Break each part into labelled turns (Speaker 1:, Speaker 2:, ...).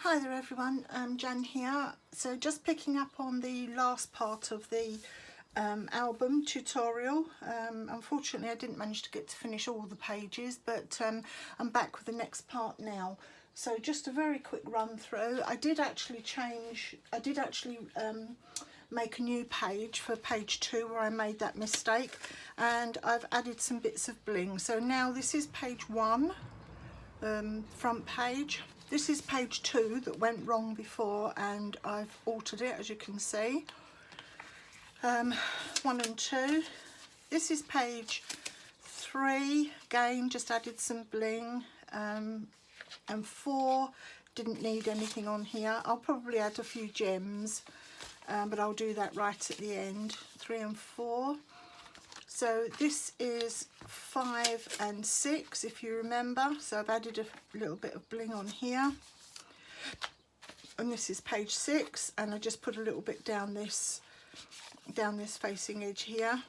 Speaker 1: Hi there everyone, Jan here. So just picking up on the last part of the album tutorial. Unfortunately I didn't manage to get to finish all the pages, but I'm back with the next part now. So just a very quick run through. I did actually make a new page for page 2 where I made that mistake, and I've added some bits of bling. So now this is page 1, front page. This is page 2 that went wrong before, and I've altered it, as you can see. 1 and 2. This is page 3, again just added some bling, and 4 didn't need anything on here. I'll probably add a few gems, but I'll do that right at the end. 3 and 4. So this is 5 and 6, if you remember. So I've added a little bit of bling on here. And this is page 6, and I just put a little bit down this facing edge here.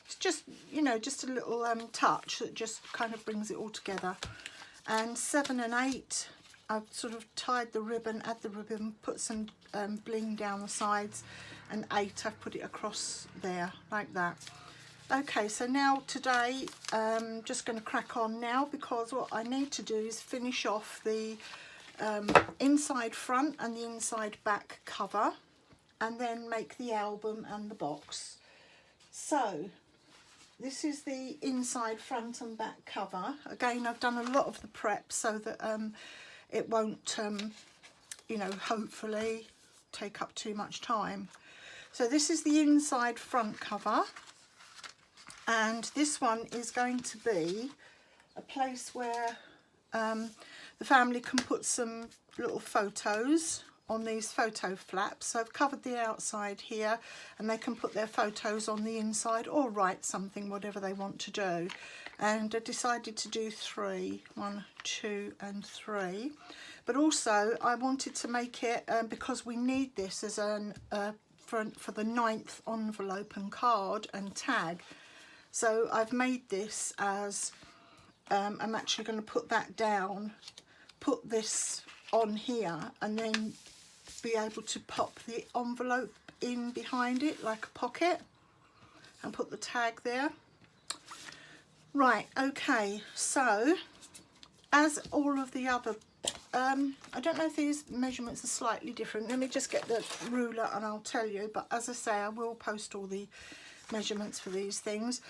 Speaker 1: It's just, you know, just a little touch that just kind of brings it all together. And 7 and 8, I've sort of tied the ribbon, add the ribbon, put some bling down the sides, and 8 I've put it across there like that. Okay, so now today I'm just going to crack on now, because what I need to do is finish off the inside front and the inside back cover, and then make the album and the box. So this is the inside front and back cover. Again, I've done a lot of the prep so that it won't, you know, hopefully take up too much time. So this is the inside front cover. And this one is going to be a place where the family can put some little photos on these photo flaps. So I've covered the outside here, and they can put their photos on the inside or write something, whatever they want to do. And I decided to do 3, 1, 2 and 3. But also I wanted to make it, because we need this as an for the 9th envelope and card and tag. So I've made this as, I'm actually going to put that down, put this on here, and then be able to pop the envelope in behind it like a pocket and put the tag there. Right, okay, so as all of the other, I don't know if these measurements are slightly different. Let me just get the ruler and I'll tell you, but as I say, I will post all the measurements for these things.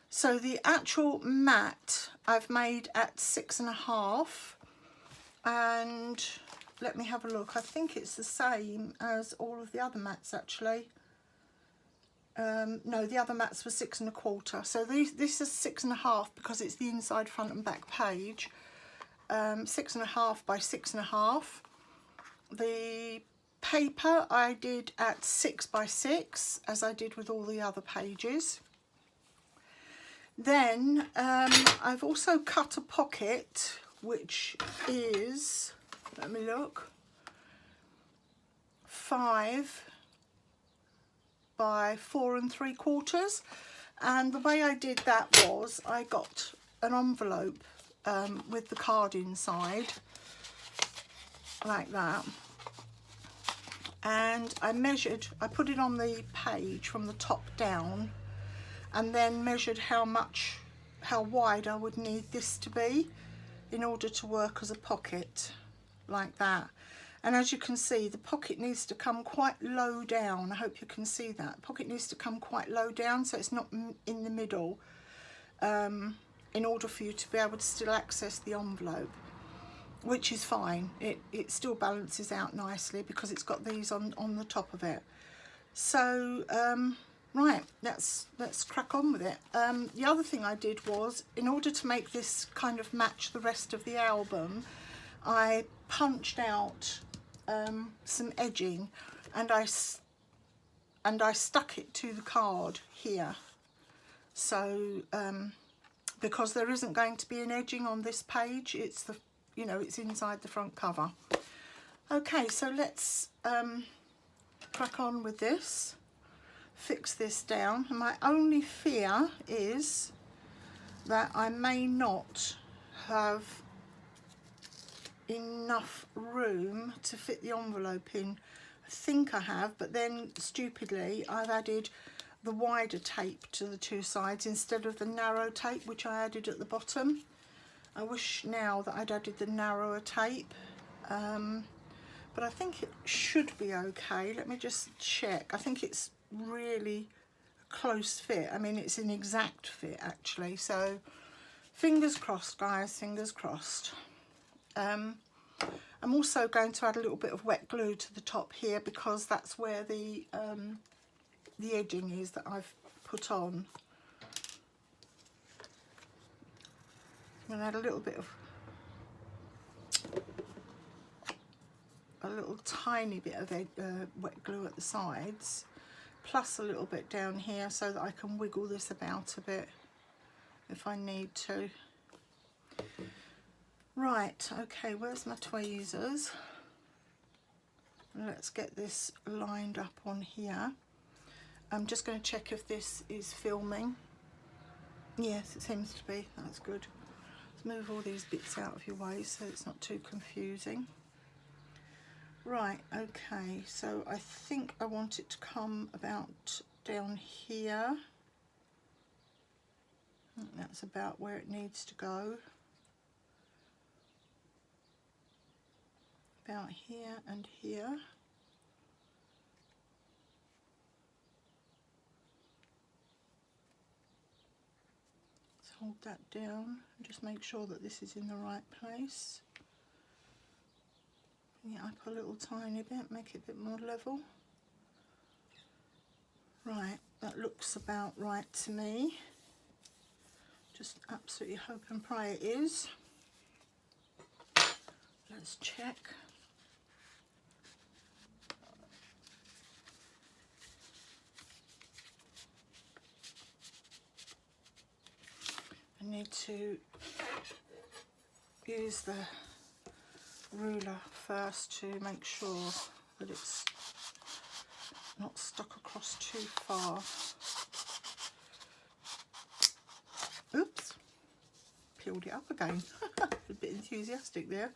Speaker 1: So the actual mat I've made at 6.5, and let me have a look. I think it's the same as all of the other mats actually. No, the other mats were 6.25. So this is 6.5 because it's the inside, front and back page. 6.5 by 6.5. The paper I did at 6 by 6, as I did with all the other pages. Then I've also cut a pocket, which is, let me look, 5 by 4 3/4. And the way I did that was I got an envelope with the card inside, like that. And I measured, I put it on the page from the top down, and then measured how wide I would need this to be in order to work as a pocket, like that. And as you can see, the pocket needs to come quite low down. I hope you can see that. The pocket needs to come quite low down, so it's not in the middle, in order for you to be able to still access the envelope, which is fine. It still balances out nicely because it's got these on the top of it. So right, let's crack on with it. The other thing I did was, in order to make this kind of match the rest of the album, I punched out some edging, and I stuck it to the card here. So because there isn't going to be an edging on this page, it's the, you know, it's inside the front cover. Okay, so let's crack on with this. Fix this down. And my only fear is that I may not have enough room to fit the envelope in. I think I have, but then stupidly I've added the wider tape to the two sides instead of the narrow tape which I added at the bottom. I wish now that I'd added the narrower tape, but I think it should be okay. Let me just check. I think it's really a close fit. I mean, it's an exact fit actually, so fingers crossed guys, fingers crossed. I'm also going to add a little bit of wet glue to the top here because that's where the edging is that I've put on. I'm going to add a little bit of, a little tiny bit of wet glue at the sides, plus a little bit down here so that I can wiggle this about a bit if I need to. Right, okay, where's my tweezers? Let's get this lined up on here. I'm just going to check if this is filming. Yes, it seems to be. That's good. Let's move all these bits out of your way so it's not too confusing. Right, okay, so I think I want it to come about down here. I think that's about where it needs to go. About here and here. Let's hold that down and just make sure that this is in the right place. Bring it up a little tiny bit, make it a bit more level. Right, that looks about right to me. Just absolutely hope and pray it is. Let's check. I need to use the ruler first to make sure that it's not stuck across too far. Oops, peeled it up again. A bit enthusiastic there.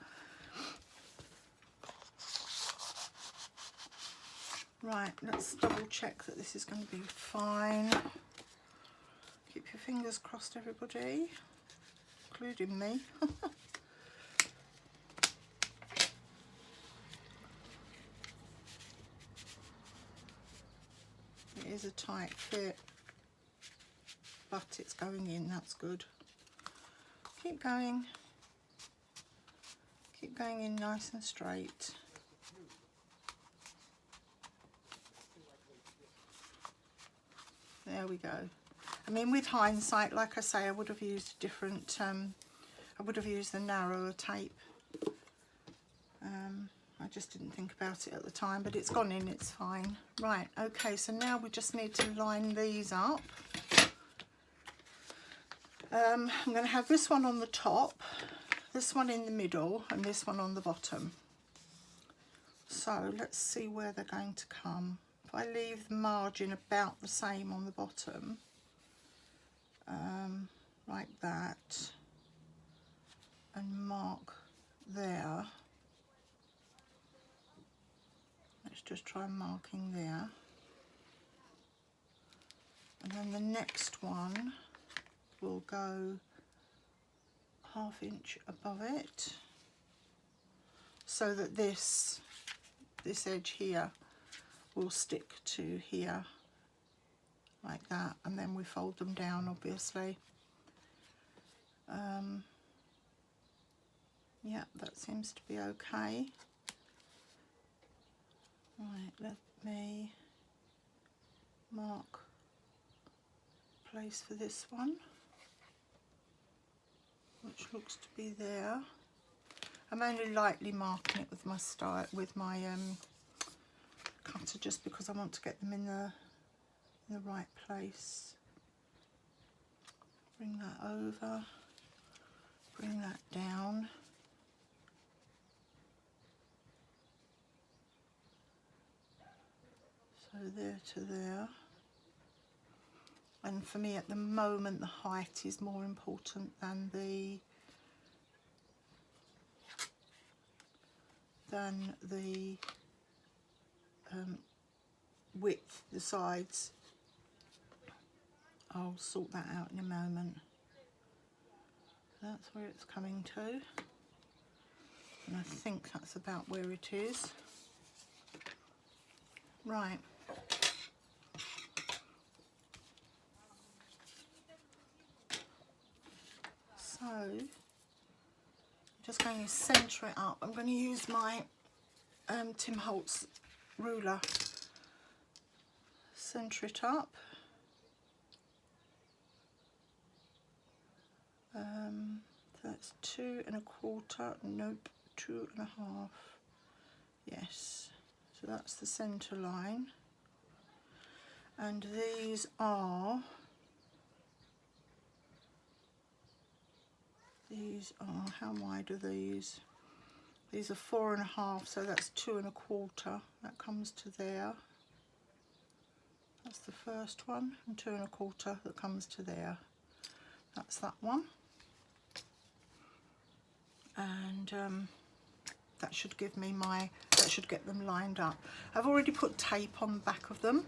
Speaker 1: Right, let's double check that this is going to be fine. Keep your fingers crossed, everybody, including me. It is a tight fit, but it's going in, that's good. Keep going in nice and straight. There we go. I mean, with hindsight, like I say, I would have used a different, I would have used the narrower tape. I just didn't think about it at the time, but it's gone in, it's fine. Right, okay, so now we just need to line these up. I'm going to have this one on the top, this one in the middle, and this one on the bottom. So let's see where they're going to come. If I leave the margin about the same on the bottom, like that, and mark there. Let's just try marking there. And then the next one will go 1/2 inch above it, so that this edge here will stick to here, like that, and then we fold them down, obviously. Yeah, that seems to be okay. Right, let me mark place for this one, which looks to be there. I'm only lightly marking it with my cutter, just because I want to get them in the right place. Bring that over, bring that down. So there to there. And for me at the moment, the height is more important than the than the width, the sides. I'll sort that out in a moment. That's where it's coming to, and I think that's about where it is. Right. So, I'm just going to centre it up. I'm going to use my Tim Holtz ruler. Centre it up. That's 2 1/4. Nope, 2 1/2. Yes. So that's the centre line. And these are how wide are these? These are 4 1/2, so that's 2 1/4. That comes to there. That's the first one, and 2 1/4 that comes to there. That's that one. And that should give me that should get them lined up. I've already put tape on the back of them.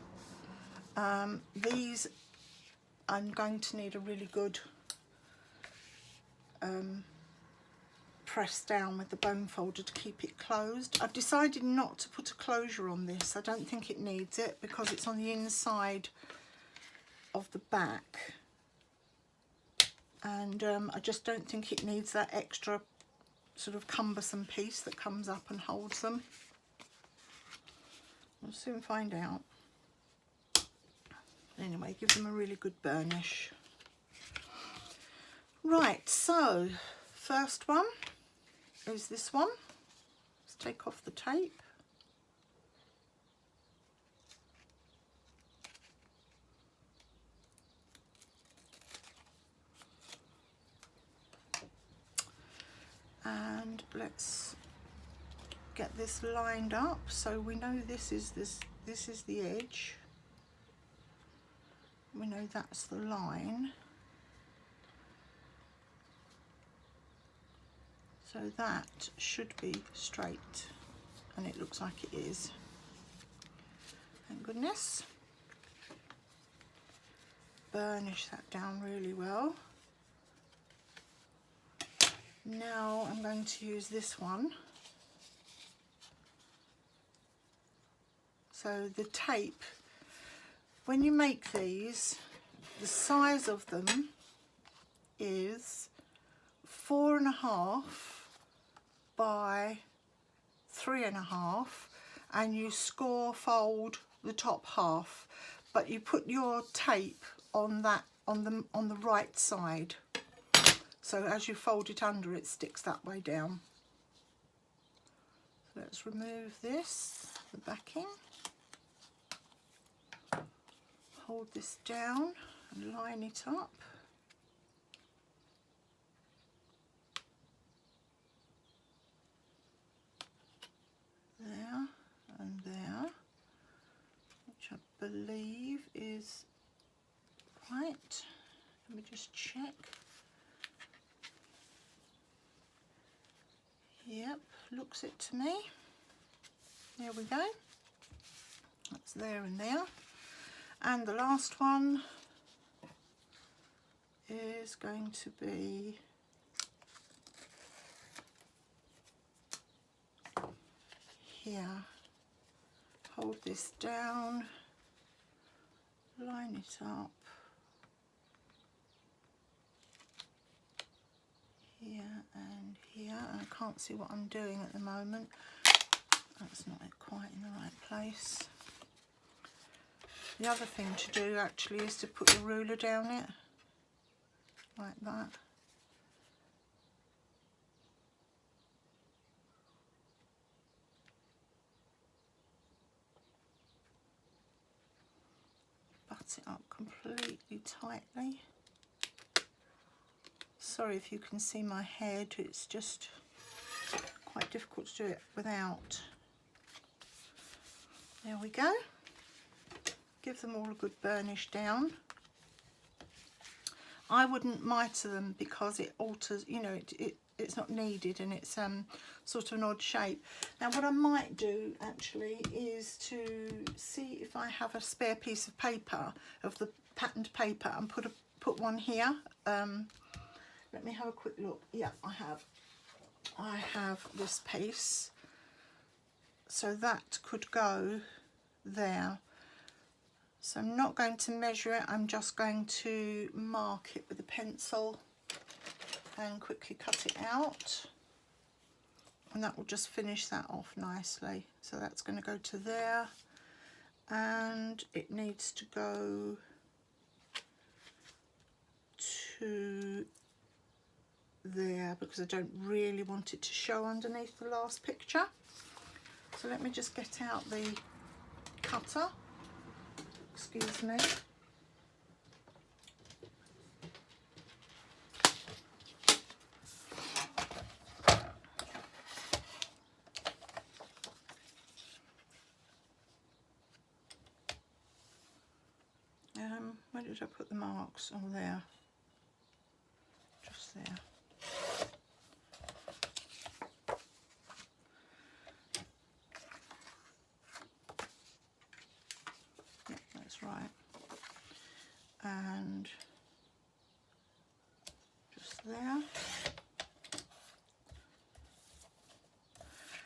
Speaker 1: These I'm going to need a really good press down with the bone folder to keep it closed. I've decided not to put a closure on this. I don't think it needs it because it's on the inside of the back, and I just don't think it needs that extra sort of cumbersome piece that comes up and holds them. We'll soon find out. Anyway, give them a really good burnish. Right, so first one is this one. Let's take off the tape. And let's get this lined up so we know this is the edge. We know that's the line. So that should be straight, and it looks like it is. Thank goodness. Burnish that down really well. Now I'm going to use this one. So the tape, when you make these, the size of them is 4 1/2 by 3 1/2, and you score fold the top half, but you put your tape on that on the right side, so as you fold it under, it sticks that way down. So let's remove this, the backing, hold this down and line it up. There and there, which I believe is right. Let me just check. Yep, looks it to me. There we go. That's there and there. And the last one is going to be here. Hold this down, line it up here and here. I can't see what I'm doing at the moment. That's not quite in the right place. The other thing to do actually is to put your ruler down it, like that. Butt it up completely tightly. Sorry if you can see my head, it's just quite difficult to do it without. There we go. Give them all a good burnish down. I wouldn't mitre them because it alters, you know, it's not needed, and it's sort of an odd shape. Now what I might do actually is to see if I have a spare piece of paper, of the patterned paper, and put one here. Let me have a quick look. Yeah, I have this piece, so that could go there. So I'm not going to measure it, I'm just going to mark it with a pencil and quickly cut it out, and that will just finish that off nicely. So that's going to go to there, and it needs to go to there because I don't really want it to show underneath the last picture. So let me just get out the cutter, excuse me. Where did I put the marks? Oh, there, just there. Yep, that's right. And just there.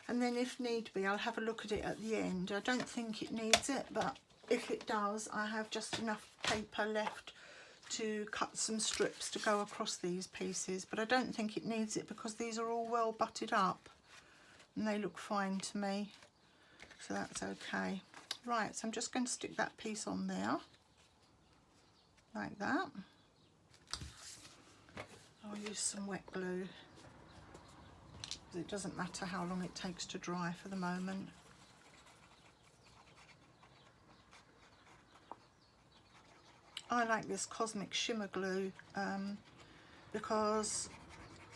Speaker 1: And then if need be, I'll have a look at it at the end. I don't think it needs it, but if it does, I have just enough paper left to cut some strips to go across these pieces, but I don't think it needs it because these are all well butted up and they look fine to me, so that's okay. Right, so I'm just going to stick that piece on there like that. I'll use some wet glue because it doesn't matter how long it takes to dry for the moment. I like this Cosmic Shimmer glue because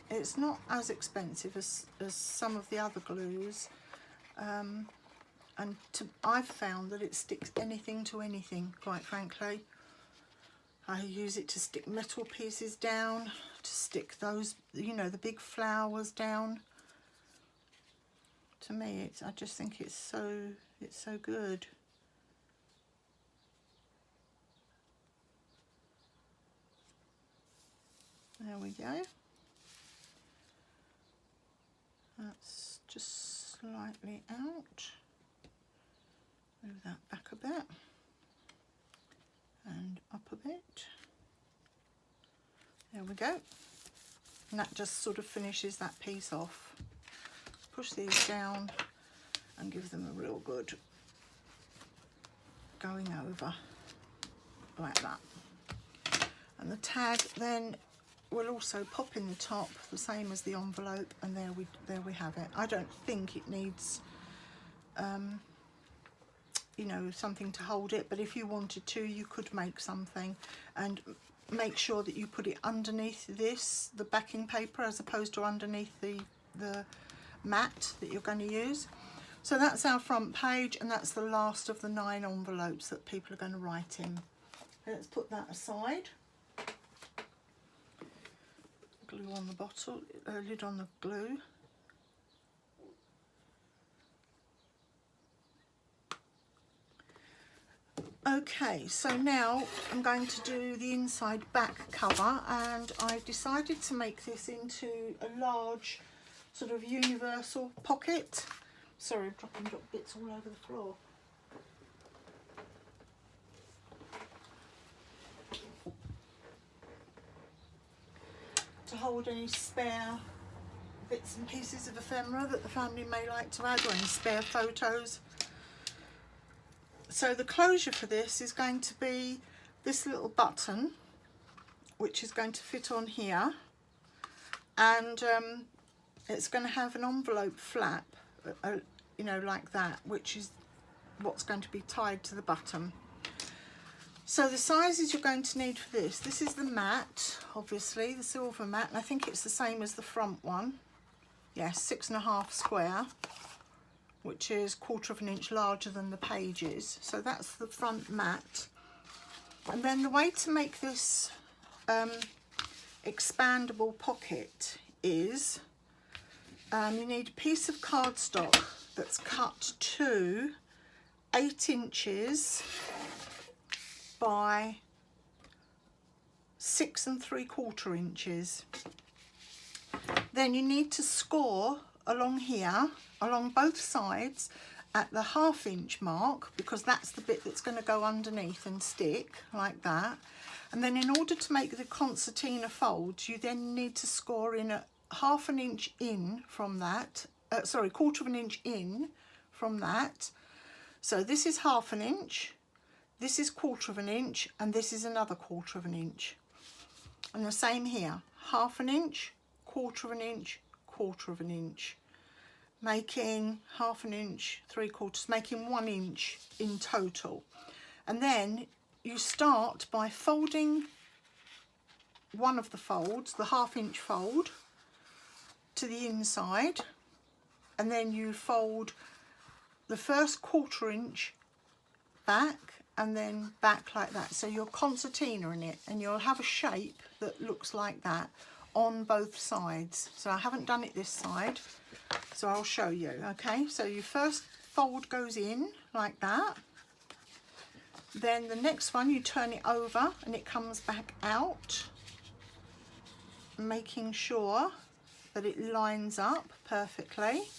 Speaker 1: it's not as expensive as some of the other glues, and I've found that it sticks anything to anything, quite frankly. I use it to stick metal pieces down, to stick those, you know, the big flowers down. To me, I just think it's so good. There we go. That's just slightly out. Move that back a bit and up a bit. There we go. And that just sort of finishes that piece off. Push these down and give them a real good going over like that. And the tag then will also pop in the top, the same as the envelope, and there we have it. I don't think it needs you know, something to hold it, but if you wanted to, you could make something, and make sure that you put it underneath the backing paper, as opposed to underneath the mat that you're going to use. So that's our front page, and that's the last of the 9 envelopes that people are going to write in. Let's put that aside. Glue on the bottle, lid on the glue. Okay, so now I'm going to do the inside back cover, and I've decided to make this into a large sort of universal pocket. Sorry, I'm dropping bits all over the floor. To hold any spare bits and pieces of ephemera that the family may like to add, or any spare photos. So the closure for this is going to be this little button, which is going to fit on here, and it's going to have an envelope flap, you know, like that, which is what's going to be tied to the button. So the sizes you're going to need for this is the mat, obviously, the silver mat, and I think it's the same as the front one. Yes, 6.5 square, which is 1/4 inch larger than the pages. So that's the front mat. And then the way to make this expandable pocket is you need a piece of cardstock that's cut to 8 inches by 6 3/4 inches. Then you need to score along here, along both sides at the 1/2 inch mark, because that's the bit that's going to go underneath and stick like that. And then in order to make the concertina folds, you then need to score in a 1/2 inch in from that, 1/4 inch in from that. So this is 1/2 inch, this is 1/4 inch, and this is another 1/4 inch. And the same here, 1/2 inch, 1/4 inch, 1/4 inch, making 1/2 inch, 3/4, making 1 inch in total. And then you start by folding one of the folds, the 1/2 inch fold, to the inside, and then you fold the first 1/4 inch back and then back like that. So you're concertina in it, and you'll have a shape that looks like that on both sides. So I haven't done it this side, so I'll show you. Okay, so your first fold goes in like that, then the next one you turn it over and it comes back out, making sure that it lines up perfectly,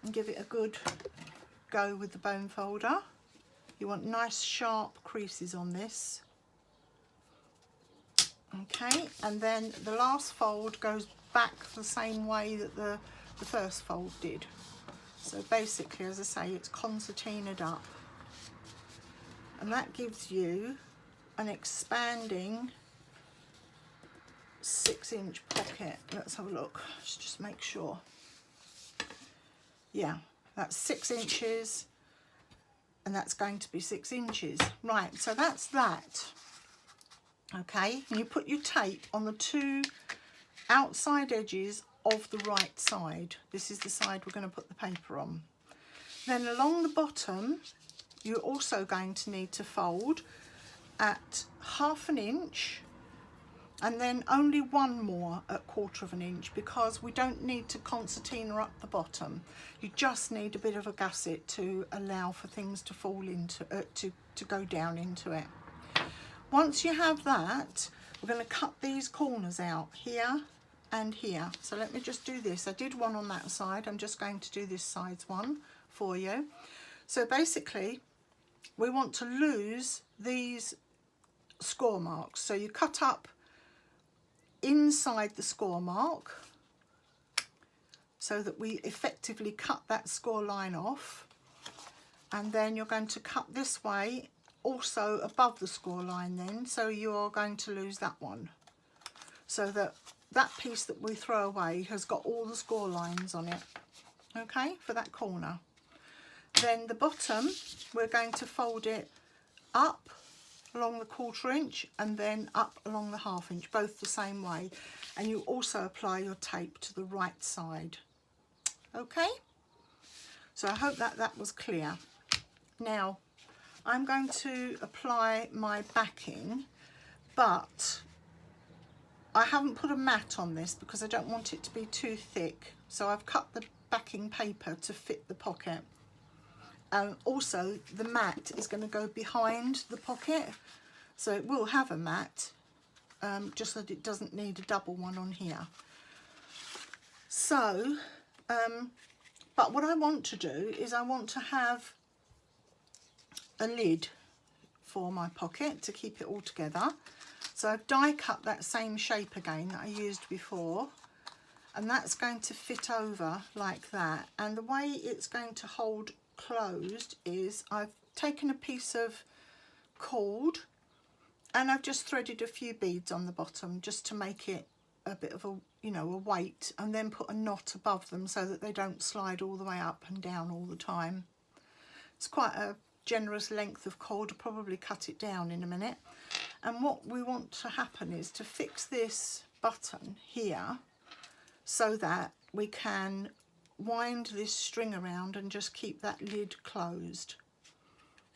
Speaker 1: and give it a good go with the bone folder. You want nice sharp creases on this. Okay, and then the last fold goes back the same way that the first fold did. So basically, as I say, it's concertinaed up, and that gives you an expanding 6 inch pocket. Let's have a look, let's just make sure. Yeah, that's 6 inches, and that's going to be 6 inches. Right, so that's that. Okay, and you put your tape on the 2 outside edges of the right side. This is the side we're going to put the paper on. Then along the bottom, you're also going to need to fold at 1/2 inch, and then only one more at 1/4 inch, because we don't need to concertina up the bottom. You just need a bit of a gusset to allow for things to fall into to go down into it. Once you have that, we're going to cut these corners out here and here. So let me just do this. I did one on that side. I'm just going to do this side's one for you. So basically, we want to lose these score marks. So you cut up inside the score mark so that we effectively cut that score line off, and then you're going to cut this way also above the score line then, so you're going to lose that one, so that that piece that we throw away has got all the score lines on it, okay, for that corner. Then the bottom, we're going to fold it up along the 1/4 inch and then up along the 1/2 inch, both the same way, and you also apply your tape to the right side. Okay, so I hope that was clear. Now I'm going to apply my backing, but I haven't put a mat on this because I don't want it to be too thick, so I've cut the backing paper to fit the pocket. And also the mat is going to go behind the pocket, so it will have a mat, just that it doesn't need a double one on here. So but what I want to do is I want to have a lid for my pocket to keep it all together. So I've die cut that same shape again that I used before, and that's going to fit over like that. And the way it's going to hold closed is I've taken a piece of cord and I've just threaded a few beads on the bottom just to make it a bit of a, you know, a weight, and then put a knot above them so that they don't slide all the way up and down all the time. It's quite a generous length of cord. I'll probably cut it down in a minute. And what we want to happen is to fix this button here so that we can wind this string around and just keep that lid closed.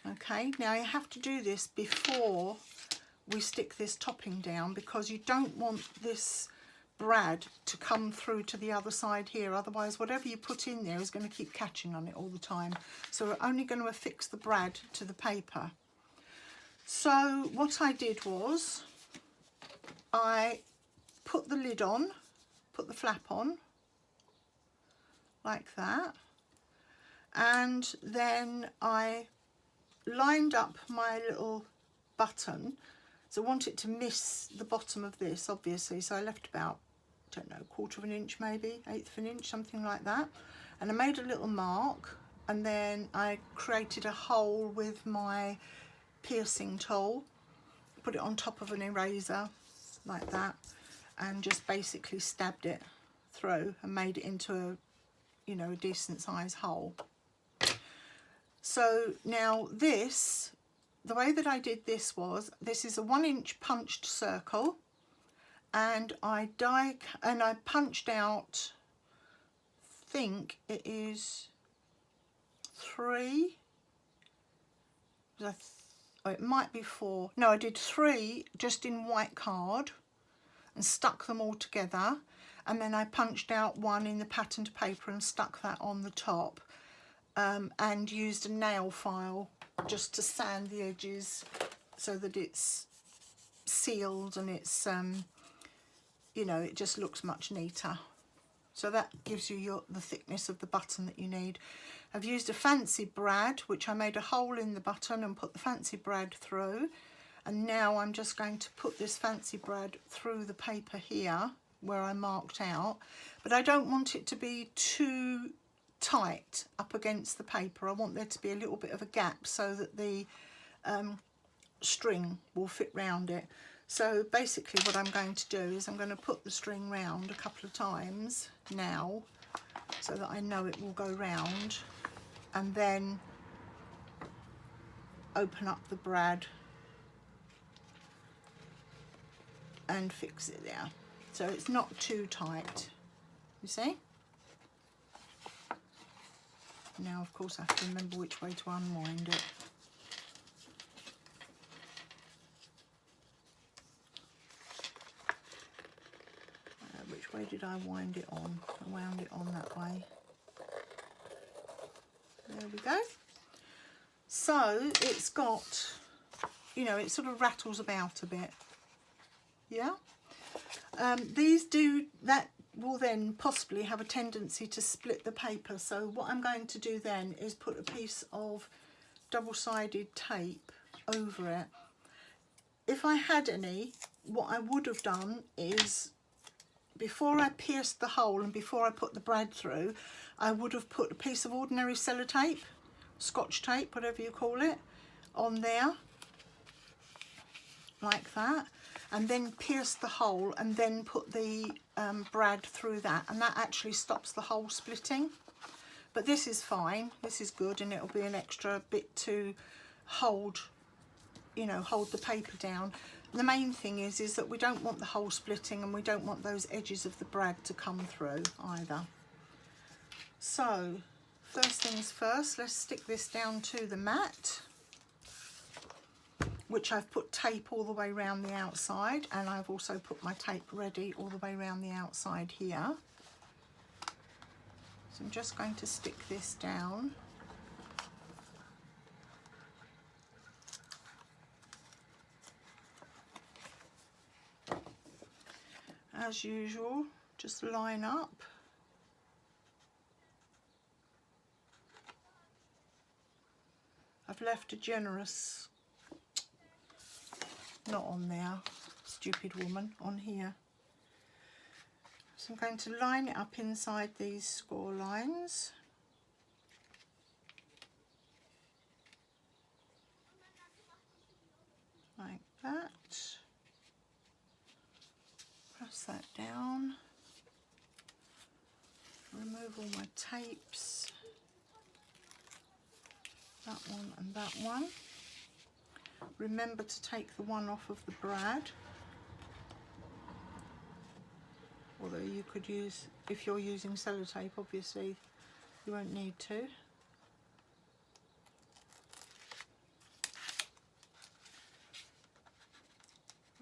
Speaker 1: Okay, now you have to do this before we stick this topping down, because you don't want this brad to come through to the other side here, otherwise whatever you put in there is going to keep catching on it all the time. So we're only going to affix the brad to the paper. So what I did was I put the lid on, put the flap on like that, and then I lined up my little button. So I want it to miss the bottom of this, obviously, so I left about, I don't know, 1/4 of an inch maybe, 1/8 of an inch, something like that. And I made a little mark, and then I created a hole with my piercing tool, put it on top of an eraser like that, and just basically stabbed it through and made it into a, you know, a decent size hole. So now this, the way that I did this was, this is a 1-inch punched circle, and I punched out, I think it is 3, oh, it might be 4, no, I did 3 just in white card and stuck them all together, and then I punched out 1 in the patterned paper and stuck that on the top, and used a nail file just to sand the edges so that it's sealed and it's you know, it just looks much neater. So that gives you the thickness of the button that you need. I've used a fancy brad, which I made a hole in the button and put the fancy brad through, and now I'm just going to put this fancy brad through the paper here where I marked out, but I don't want it to be too tight up against the paper. I want there to be a little bit of a gap so that the string will fit round it. So basically what I'm going to do is I'm going to put the string round a couple of times now so that I know it will go round, and then open up the brad and fix it there so it's not too tight, you see. Now of course I have to remember which way to unwind it. Which way did I wind it on? I wound it on that way. There we go. So it's got, you know, it sort of rattles about a bit. Yeah. These do, that will then possibly have a tendency to split the paper. So what I'm going to do then is put a piece of double-sided tape over it. If I had any, what I would have done is, before I pierced the hole and before I put the brad through, I would have put a piece of ordinary sellotape, scotch tape, whatever you call it, on there, like that, and then pierced the hole and then put the brad through that, and that actually stops the hole splitting. But this is fine, this is good, and it'll be an extra bit to hold, you know, hold the paper down. The main thing is that we don't want the hole splitting, and we don't want those edges of the brad to come through either. So first things first, let's stick this down to the mat, which I've put tape all the way around the outside, and I've also put my tape ready all the way around the outside here. So I'm just going to stick this down. As usual, just line up. I've left a generous knot on there, stupid woman, on here. So I'm going to line it up inside these score lines. Like that. Press that down. Remove all my tapes. That one and that one. Remember to take the one off of the brad. Although you could use, if you're using sellotape, obviously you won't need to.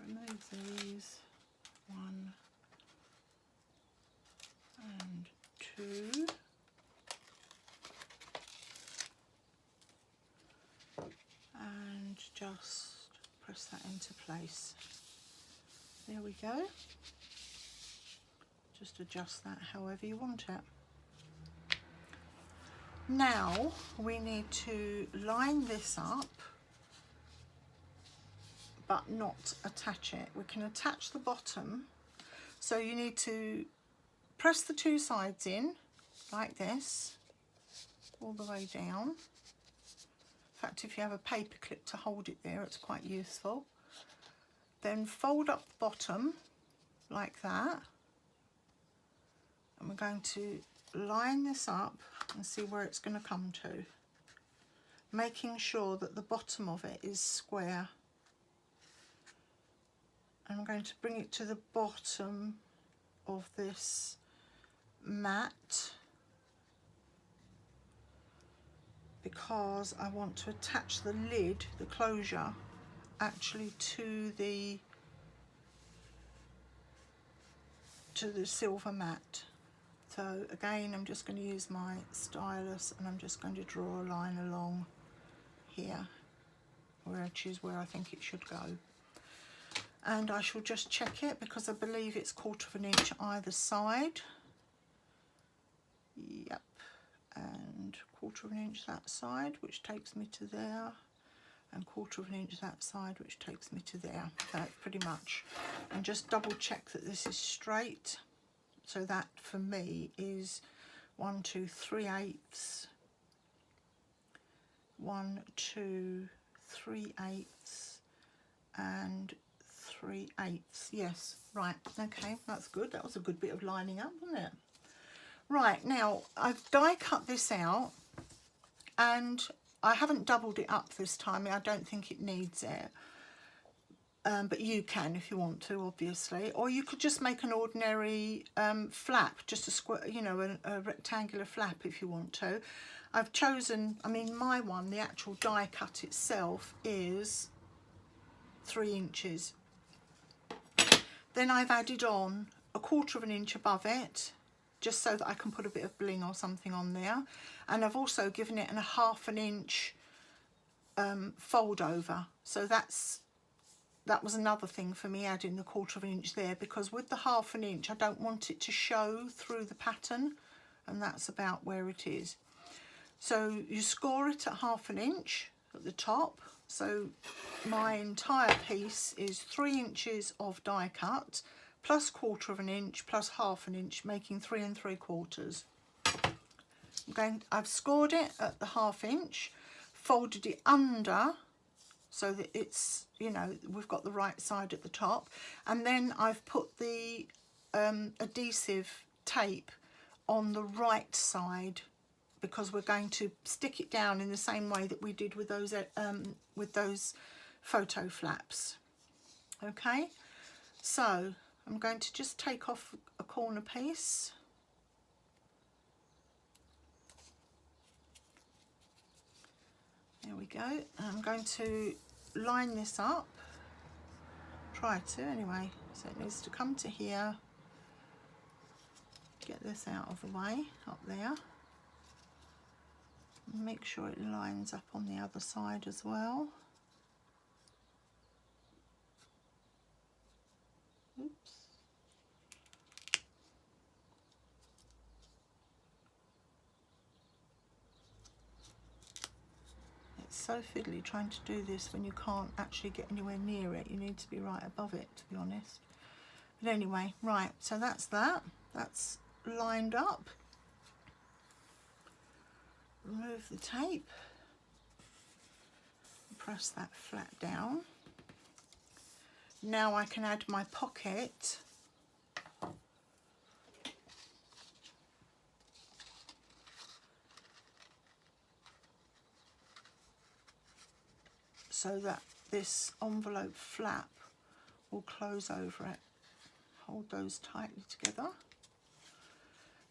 Speaker 1: remove these, 1 and 2. And just press that into place. There we go. Just adjust that however you want it. Now we need to line this up but not attach it. We can attach the bottom, so you need to press the 2 sides in like this all the way down. In fact, if you have a paper clip to hold it there, it's quite useful. Then fold up the bottom like that, and we're going to line this up and see where it's going to come to, making sure that the bottom of it is square. And I'm going to bring it to the bottom of this mat because I want to attach the lid, the closure, actually to the silver mat. So again, I'm just going to use my stylus and I'm just going to draw a line along here which is where I think it should go. And I shall just check it because I believe it's 1/4 inch either side. Yep, and 1/4 inch that side, which takes me to there, and 1/4 inch that side, which takes me to there. That's pretty much. And just double check that this is straight. So that for me is 1, 2, 3/8, 1, 2, 3/8, and 3/8. Yes, right, okay, that's good. That was a good bit of lining up, wasn't it? Right, now I've die cut this out and I haven't doubled it up this time. I don't think it needs it. But you can if you want to, obviously. Or you could just make an ordinary flap, just a square, you know, a rectangular flap if you want to. I've chosen, I mean, my one, the actual die cut itself is 3 inches. Then I've added on 1/4 inch above it, just so that I can put a bit of bling or something on there. And I've also given it a 1/2 inch fold over. So that was another thing for me, adding the 1/4 inch there, because with the 1/2 inch I don't want it to show through the pattern, and that's about where it is. So you score it at 1/2 inch at the top. So my entire piece is 3 inches of die cut plus 1/4 inch plus 1/2 inch, making 3 3/4. I've scored it at the 1/2 inch, folded it under so that it's, you know, we've got the right side at the top, and then I've put the adhesive tape on the right side because we're going to stick it down in the same way that we did with those photo flaps. Okay, so I'm going to just take off a corner piece. There we go. I'm going to line this up, try to anyway, so it needs to come to here, get this out of the way, up there, make sure it lines up on the other side as well. Oops. So fiddly trying to do this when you can't actually get anywhere near it. You need to be right above it, to be honest. But anyway, right, so that's that's lined up. Remove the tape, press that flat down. Now I can add my pocket. So that this envelope flap will close over it. Hold those tightly together.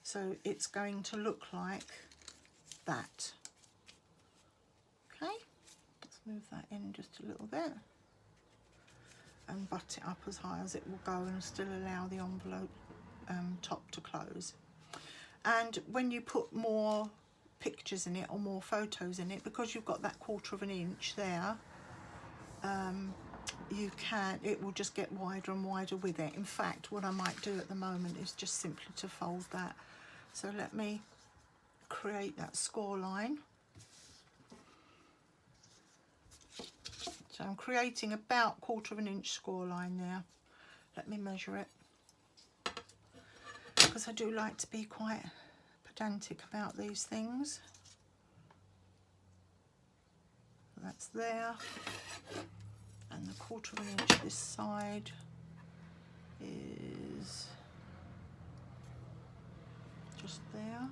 Speaker 1: So it's going to look like that. Okay, let's move that in just a little bit. and butt it up as high as it will go and still allow the envelope top to close. And when you put more pictures in it or more photos in it, because you've got that 1/4 inch there, it will just get wider and wider with it. In fact, what I might do at the moment is just simply to fold that. So let me create that score line. So I'm creating about 1/4 inch score line there. Let me measure it, because I do like to be quite pedantic about these things. That's there, and the 1/4 inch this side is just there.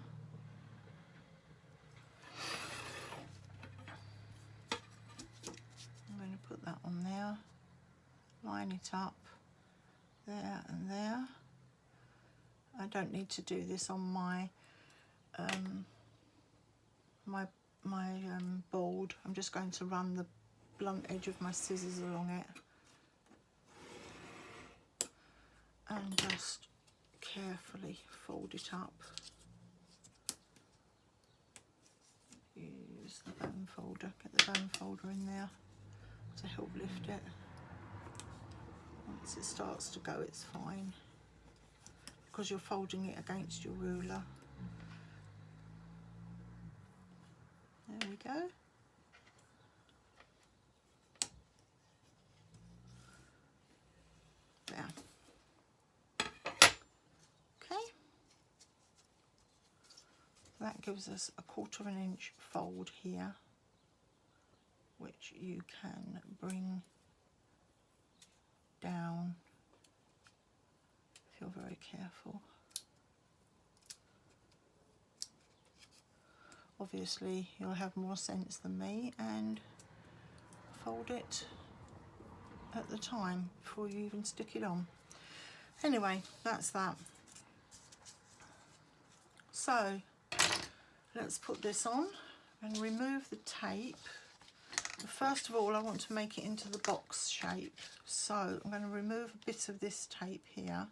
Speaker 1: I'm going to put that on there, line it up there and there. I don't need to do this on my board. I'm just going to run the blunt edge of my scissors along it and just carefully fold it up. Use the bone folder, get the bone folder in there to help lift it. Once it starts to go, it's fine, because you're folding it against your ruler. There we go. There. Okay. That gives us a 1/4 inch fold here, which you can bring down if you're very careful. Obviously, you'll have more sense than me and fold it at the time before you even stick it on. Anyway, that's that. So let's put this on and remove the tape. First of all, I want to make it into the box shape, so I'm going to remove a bit of this tape here,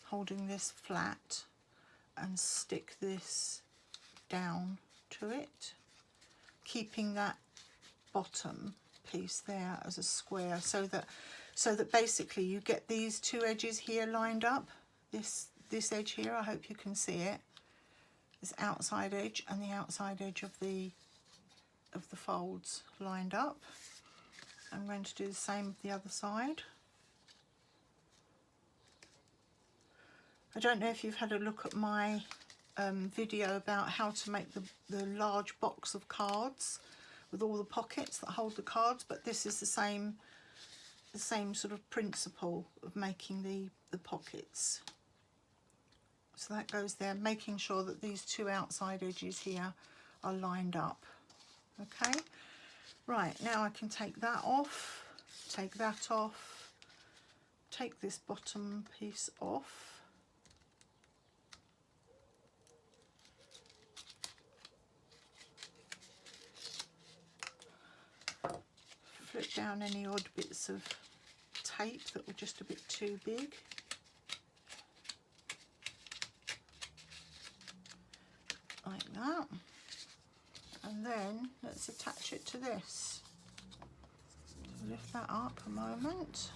Speaker 1: holding this flat, and stick this down to it, keeping that bottom piece there as a square, so that basically you get these two edges here lined up. This edge here, I hope you can see it, this outside edge and the outside edge of the folds lined up. I'm going to do the same with the other side. I don't know if you've had a look at my video about how to make the large box of cards with all the pockets that hold the cards, but this is the same sort of principle of making the pockets. So that goes there, making sure that these two outside edges here are lined up. Okay, right, now I can take that off, take that off, take this bottom piece off. Flip down any odd bits of tape that were just a bit too big. Like that. And then let's attach it to this. So lift that up a moment.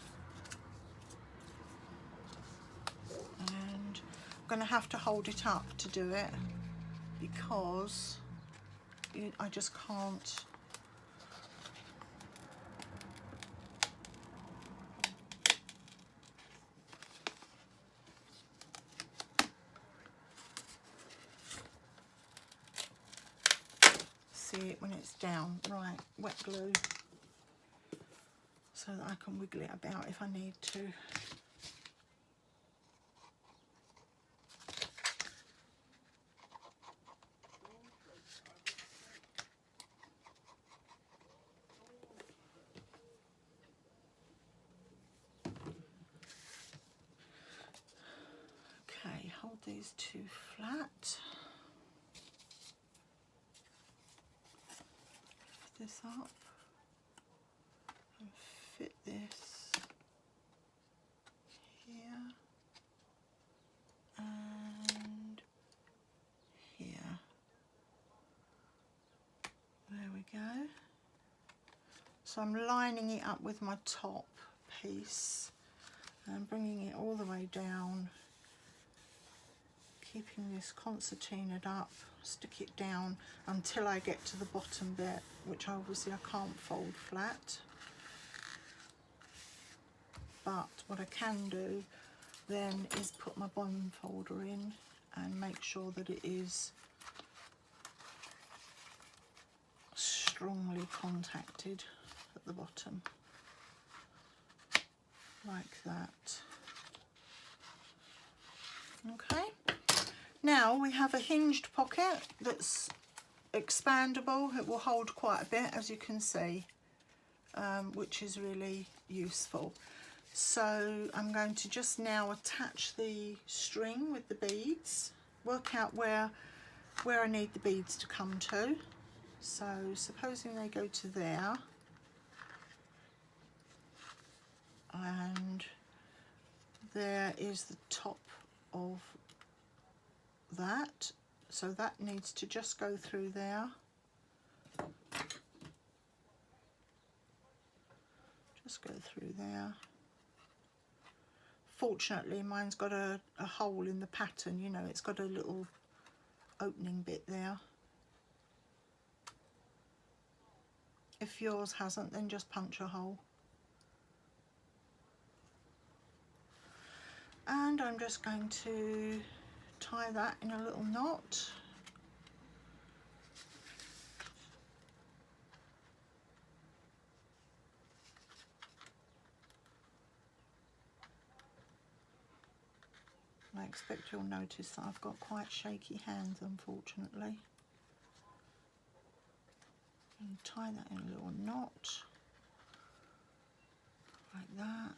Speaker 1: And I'm going to have to hold it up to do it, because I just can't. See it when it's down. Right, wet glue, so that I can wiggle it about if I need to. Okay, hold these two flat. This up and fit this here and here. There we go. So I'm lining it up with my top piece and bringing it all the way down, keeping this concertinaed up, stick it down until I get to the bottom bit, which obviously I can't fold flat. But what I can do then is put my bond folder in and make sure that it is strongly contacted at the bottom, like that. Okay, now we have a hinged pocket that's expandable. It will hold quite a bit, as you can see, which is really useful. So I'm going to just now attach the string with the beads, work out where I need the beads to come to. So supposing they go to there, and there is the top of that, so that needs to just go through there. Just go through there. Fortunately, mine's got a hole in the pattern, you know, it's got a little opening bit there. If yours hasn't, then just punch a hole. And I'm just going to tie that in a little knot. I expect you'll notice that I've got quite shaky hands, unfortunately. And tie that in a little knot, like that.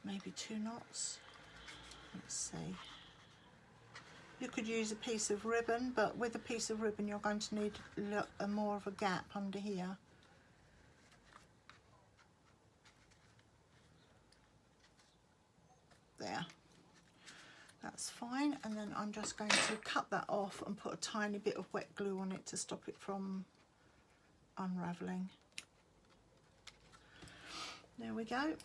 Speaker 1: Maybe 2 knots. Let's see. You could use a piece of ribbon, but with a piece of ribbon you're going to need more of a gap under here. There. That's fine, and then I'm just going to cut that off and put a tiny bit of wet glue on it to stop it from unravelling. There we go.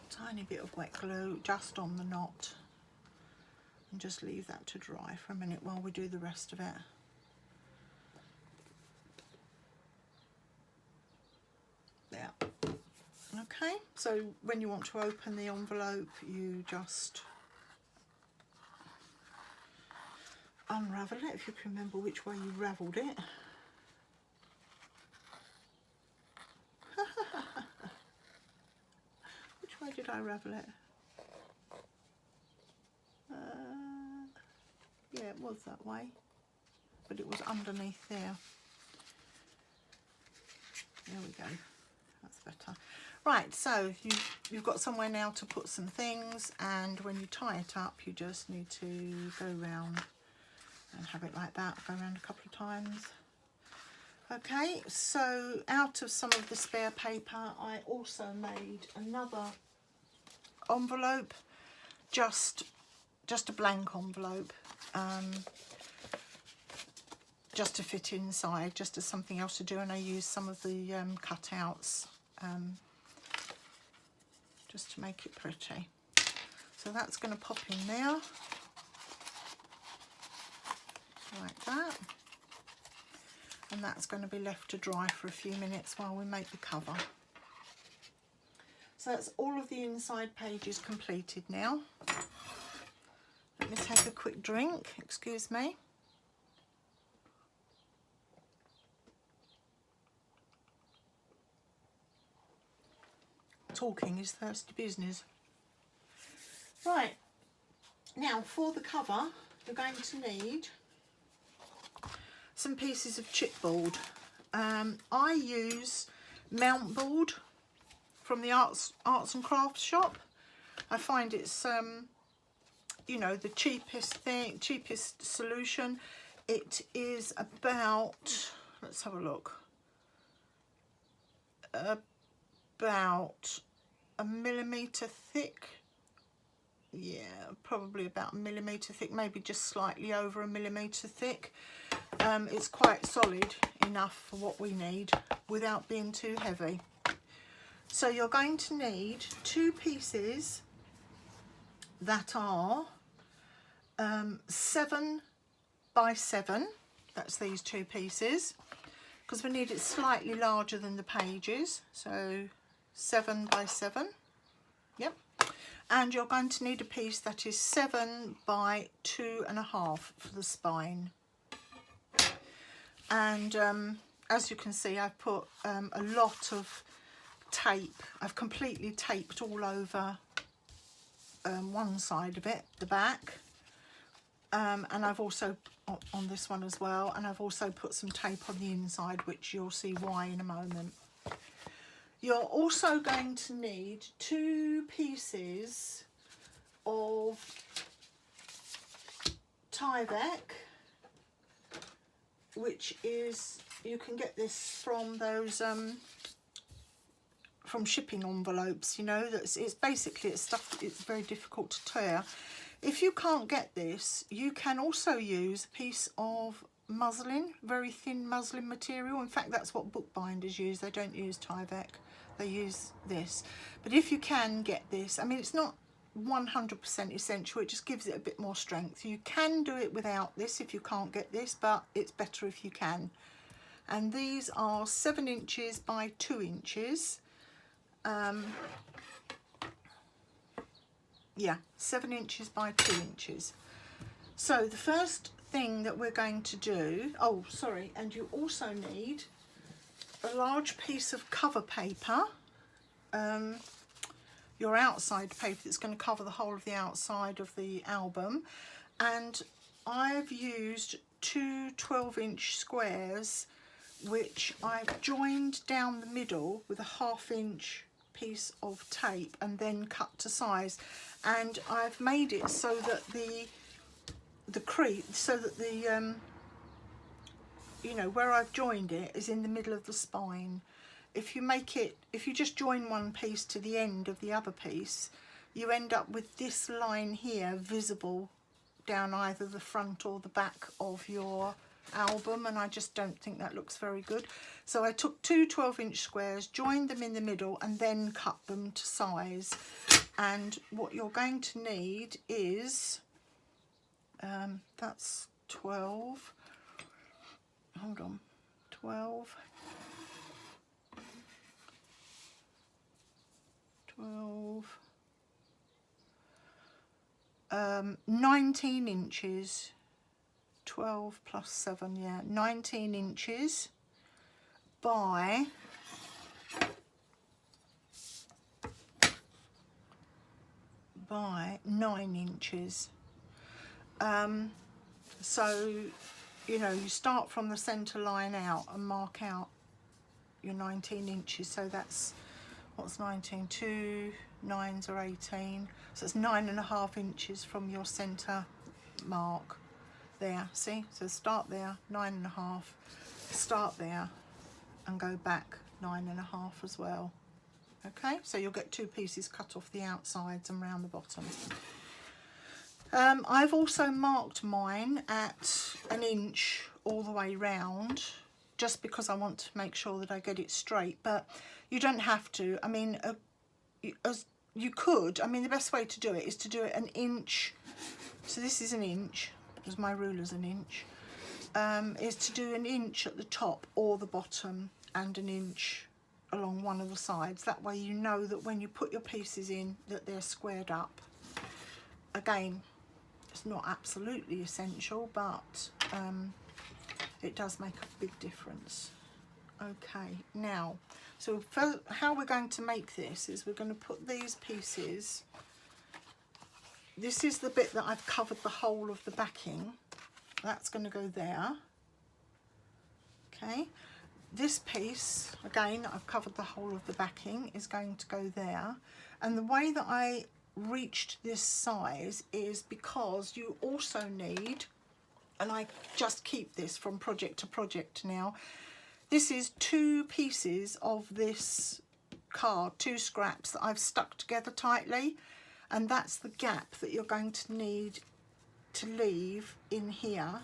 Speaker 1: Tiny bit of wet glue just on the knot, and just leave that to dry for a minute while we do the rest of it. There. Okay, so when you want to open the envelope, you just unravel it, if you can remember which way you ravelled it. Which way did I ravel it? Yeah, it was that way, but it was underneath there. There we go, that's better. Right, so you've got somewhere now to put some things, and when you tie it up you just need to go round and have it like that, go around a couple of times. Okay, so out of some of the spare paper I also made another envelope, just a blank envelope, just to fit inside, just as something else to do, and I used some of the cutouts just to make it pretty. So that's going to pop in there like that, and that's going to be left to dry for a few minutes while we make the cover. So that's all of the inside pages completed now. Let me take a quick drink, excuse me. Talking is thirsty business. Right, now for the cover you're going to need some pieces of chipboard. I use mount board from the arts and crafts shop. I find it's you know, the cheapest solution. It is about, let's have a look, about 1 millimetre thick. Yeah, probably about 1 millimetre thick, maybe just slightly over 1 millimetre thick. It's quite solid enough for what we need without being too heavy. So you're going to need 2 pieces that are 7 by 7. That's these 2 pieces, because we need it slightly larger than the pages. So 7 by 7. Yep. And you're going to need a piece that is 7 by 2.5 for the spine. And as you can see, I've put a lot of tape. I've completely taped all over one side of it, the back, and I've also on this one as well, and I've also put some tape on the inside, which you'll see why in a moment. You're also going to need 2 pieces of Tyvek, which is, you can get this from those from shipping envelopes, you know, it's basically stuff, it's very difficult to tear. If you can't get this, you can also use a piece of muslin, very thin muslin material. In fact, that's what bookbinders use. They don't use Tyvek, they use this. But if you can get this, I mean, it's not 100% essential, it just gives it a bit more strength. You can do it without this if you can't get this, but it's better if you can. And these are 7 inches by 2 inches. Yeah, 7 inches by 2 inches. So the first thing that we're going to do, oh sorry, and you also need a large piece of cover paper, your outside paper that's going to cover the whole of the outside of the album, and I've used 2 12-inch squares which I've joined down the middle with a 1/2 inch piece of tape and then cut to size, and I've made it so that the crease, so that the you know, where I've joined it is in the middle of the spine. If you make it, if you just join one piece to the end of the other piece, you end up with this line here visible down either the front or the back of your album, and I just don't think that looks very good. So I took 2 12-inch squares, joined them in the middle, and then cut them to size. And what you're going to need is that's 12, hold on, 12, 19 inches, 12 plus 7, yeah, 19 inches by 9 inches. So, you know, you start from the centre line out and mark out your 19 inches. So that's, what's 19? 2 9s are 18. So it's 9.5 inches from your centre mark there. See? So start there, 9.5. Start there and go back 9.5 as well. Okay, so you'll get 2 pieces cut off the outsides and round the bottom. I've also marked mine at 1 inch all the way round, just because I want to make sure that I get it straight, but you don't have to. I mean, as you could, I mean, the best way to do it is to do it 1 inch. So this is 1 inch, because my ruler's 1 inch, is to do 1 inch at the top or the bottom and 1 inch along one of the sides. That way you know that when you put your pieces in that they're squared up. Again, it's not absolutely essential, but it does make a big difference. Okay, now, so first, how we're going to make this is we're going to put these pieces, this is the bit that I've covered the whole of the backing, that's going to go there. Okay, this piece, again, I've covered the whole of the backing, is going to go there. And the way that I reached this size is because you also need, and I just keep this from project to project now, This is 2 pieces of this card, 2 scraps that I've stuck together tightly, and that's the gap that you're going to need to leave in here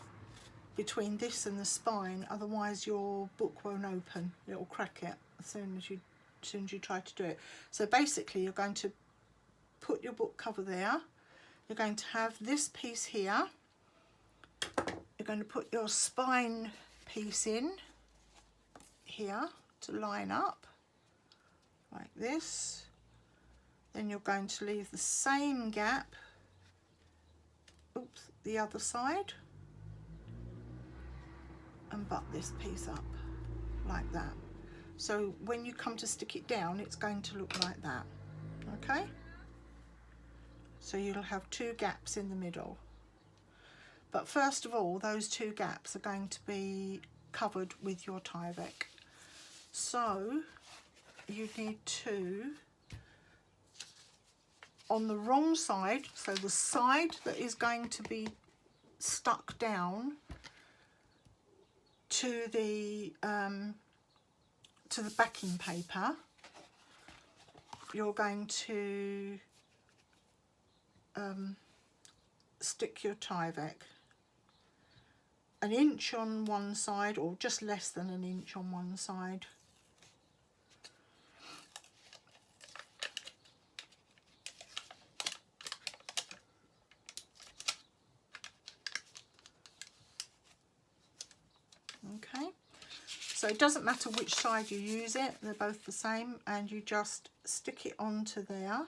Speaker 1: between this and the spine, otherwise your book won't open. It will crack it as soon as you try to do it. So basically you're going to put your book cover there, you're going to have this piece here, you're going to put your spine piece in here to line up like this, then you're going to leave the same gap, the other side, and butt this piece up like that. So when you come to stick it down, it's going to look like that. Okay, so you'll have 2 gaps in the middle, but first of all those 2 gaps are going to be covered with your Tyvek. So you need to, on the wrong side, so the side that is going to be stuck down to the backing paper, you're going to stick your Tyvek 1 inch on one side, or just less than 1 inch on one side. Okay, so it doesn't matter which side you use it, they're both the same, and you just stick it onto there,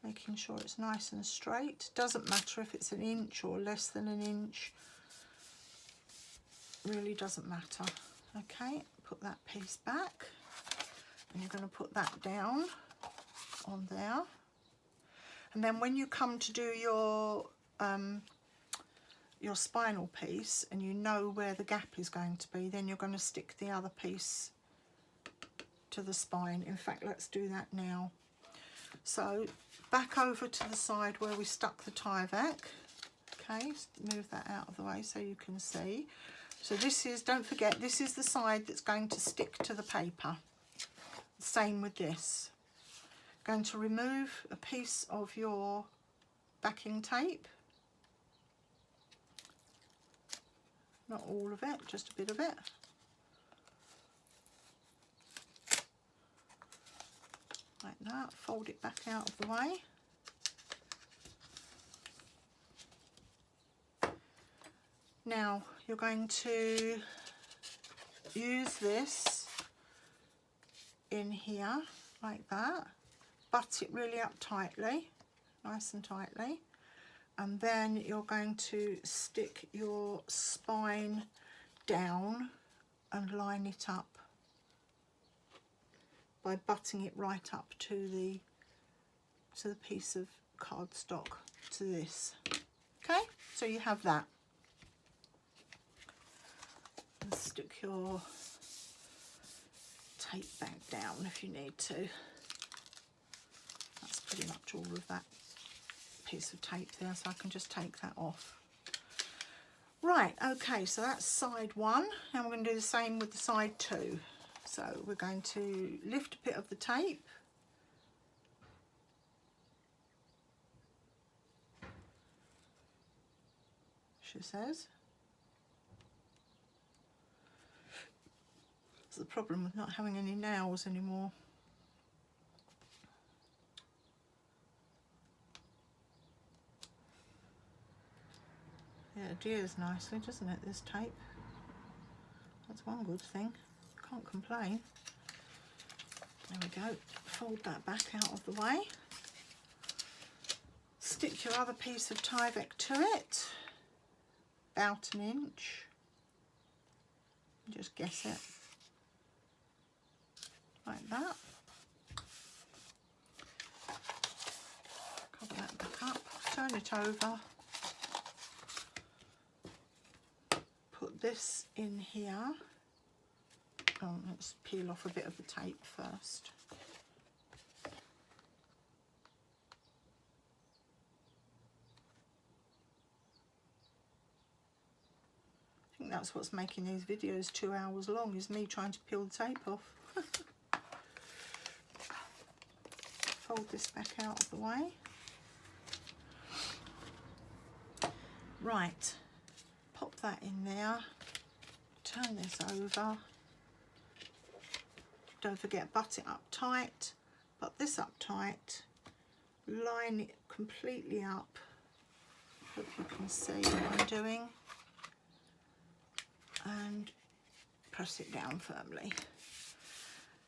Speaker 1: making sure it's nice and straight. Doesn't matter if it's 1 inch or less than 1 inch, really doesn't matter. Okay, put that piece back, and you're going to put that down on there, and then when you come to do your spinal piece and you know where the gap is going to be, then you're going to stick the other piece to the spine. In fact, let's do that now. So back over to the side where we stuck the Tyvek. Okay, move that out of the way so you can see. So this is, don't forget, this is the side that's going to stick to the paper. Same with this. Going to remove a piece of your backing tape. Not all of it, just a bit of it. Like that, fold it back out of the way. Now you're going to use this in here like that, butt it really up tightly, nice and tightly, and then you're going to stick your spine down and line it up by butting it right up to the piece of cardstock, to this. Okay, so you have that. And stick your tape back down if you need to. That's pretty much all of that piece of tape there, so I can just take that off. Right, okay, so that's side 1. Now we're going to do the same with the side 2. So we're going to lift a bit of the tape, she says. That's the problem with not having any nails anymore. Yeah, it adheres nicely, doesn't it, this tape? That's one good thing. Can't complain. There we go. Fold that back out of the way. Stick your other piece of Tyvek to it. About 1 inch. Just guess it. Like that. Cover that back up. Turn it over. Put this in here. Oh, let's peel off a bit of the tape first. that's what's making these videos 2 hours long, is me trying to peel the tape off. Fold this back out of the way. Right, pop that in there, turn this over. Don't forget, butt it up tight, butt this up tight, line it completely up. Hope you can see what I'm doing. And press it down firmly.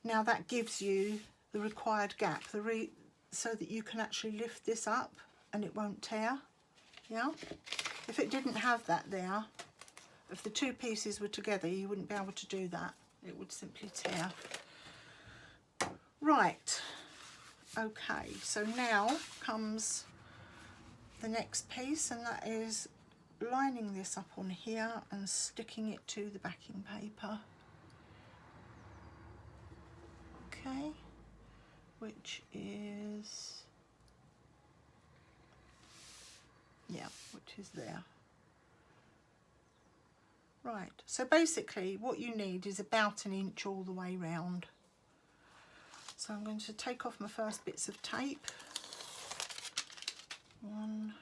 Speaker 1: Now that gives you the required gap, so that you can actually lift this up and it won't tear. Yeah? If it didn't have that there, if the two pieces were together, you wouldn't be able to do that. It would simply tear. Right, okay, so now comes the next piece, and that is lining this up on here and sticking it to the backing paper. Okay, which is, yeah, which is there. Right, so basically what you need is about 1 inch all the way round. So I'm going to take off my first bits of tape. 1,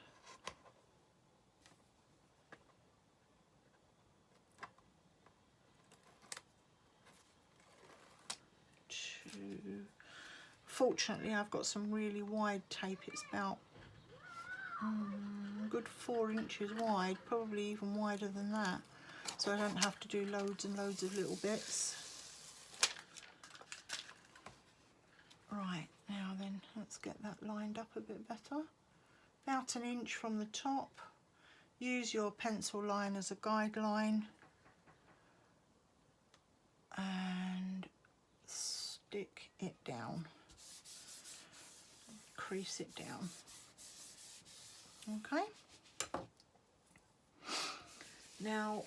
Speaker 1: 2. Fortunately, I've got some really wide tape. It's about a good 4 inches wide, probably even wider than that. So I don't have to do loads and loads of little bits. Right, now then, let's get that lined up a bit better. About 1 inch from the top. Use your pencil line as a guideline. And stick it down. Crease it down. Okay. Now,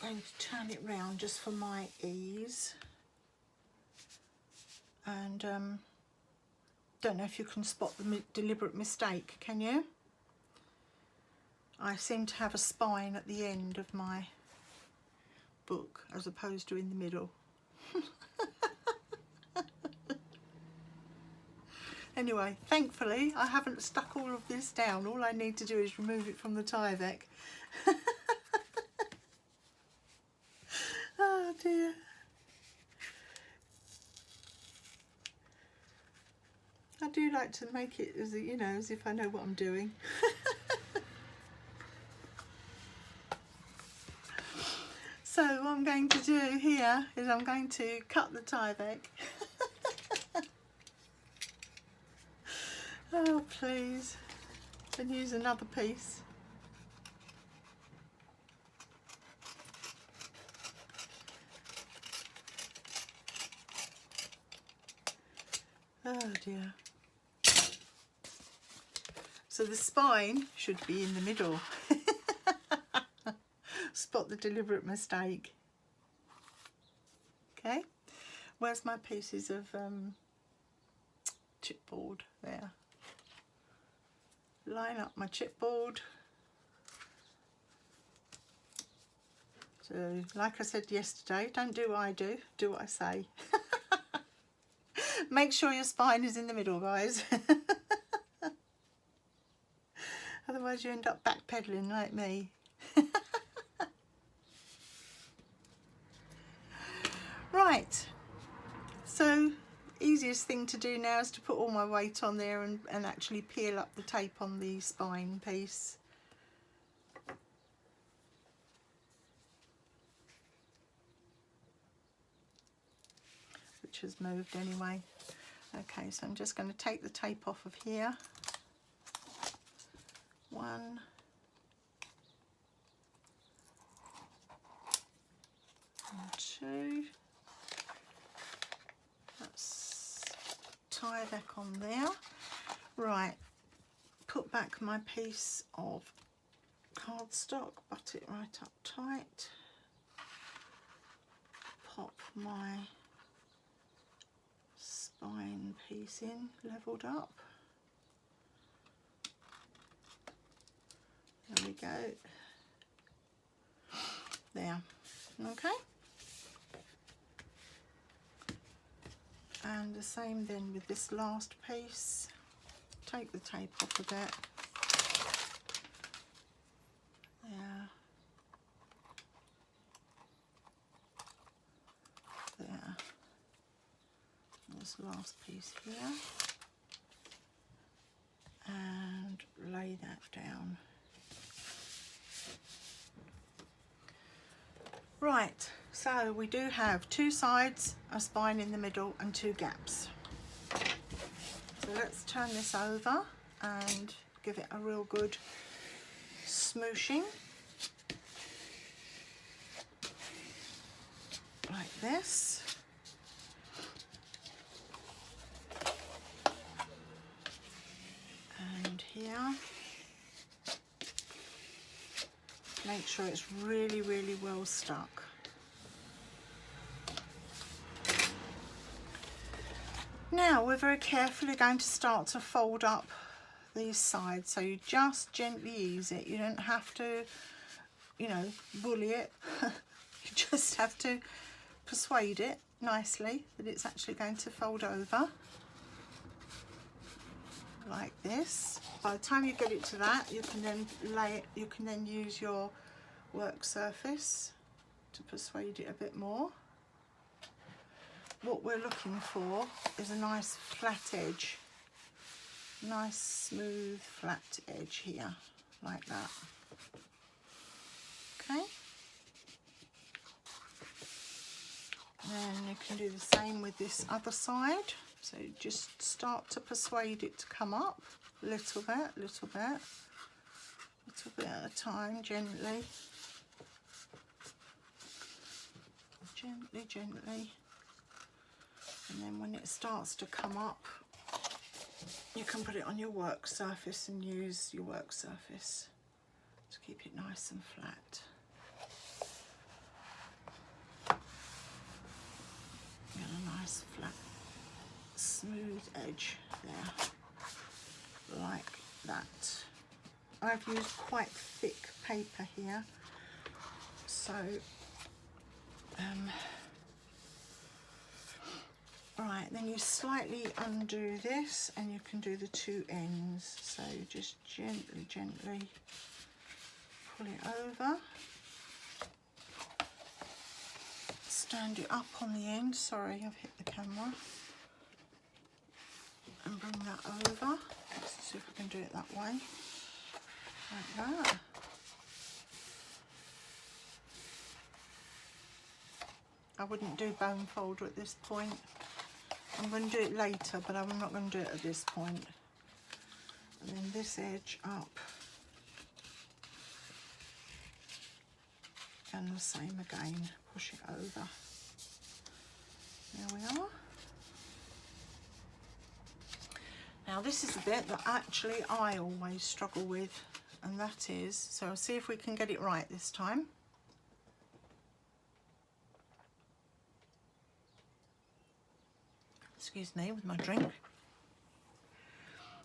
Speaker 1: I'm going to turn it round just for my ease. And don't know if you can spot the deliberate mistake, can you? I seem to have a spine at the end of my book as opposed to in the middle. Anyway, thankfully I haven't stuck all of this down. All I need to do is remove it from the Tyvek. Oh dear. I do like to make it as, you know, as if I know what I'm doing. So what I'm going to do here is I'm going to cut the Tyvek. Oh please, and use another piece. Oh dear. So the spine should be in the middle. Spot the deliberate mistake. Okay, where's my pieces of chipboard? There. Line up my chipboard. So, like I said yesterday, don't do what I do, do what I say. Make sure your spine is in the middle, guys. Otherwise you end up backpedaling like me. Right, so easiest thing to do now is to put all my weight on there and actually peel up the tape on the spine piece. Which has moved anyway. Okay, so I'm just going to take the tape off of here. 1, 2. Let's tie that on there. Right, put back my piece of cardstock, butt it right up tight. Pop my spine piece in, levelled up. There we go. there. Okay, and the same then with this last piece. Take the tape off a bit. There. There. And this last piece here. And lay that down. Right, so we do have 2 sides, a spine in the middle and 2 gaps. So let's turn this over and give it a real good smooshing. Like this. And here. Make sure it's really, really well stuck. Now we're very carefully going to start to fold up these sides. So you just gently ease it. You don't have to, you know, bully it. You just have to persuade it nicely that it's actually going to fold over. Like this. By the time you get it to that, you can then lay it, you can then use your work surface to persuade it a bit more. What we're looking for is a nice flat edge, nice smooth flat edge here, like that. Okay. And you can do the same with this other side. So just start to persuade it to come up a little bit at a time, gently. Gently. And then when it starts to come up, you can put it on your work surface and use your work surface to keep it nice and flat. Get a nice flat smooth edge there, like that. I've used quite thick paper here, so right, then you slightly undo this and you can do the 2 ends. So just gently pull it over, stand it up on the end. Sorry, I've hit the camera. And bring that over. Let's see if I can do it that way. Like that. I wouldn't do bone folder at this point. I'm going to do it later, but I'm not going to do it at this point. And then this edge up. And the same again. Push it over. There we are. Now this is the bit that actually I always struggle with, and that is, so I'll see if we can get it right this time. Excuse me with my drink.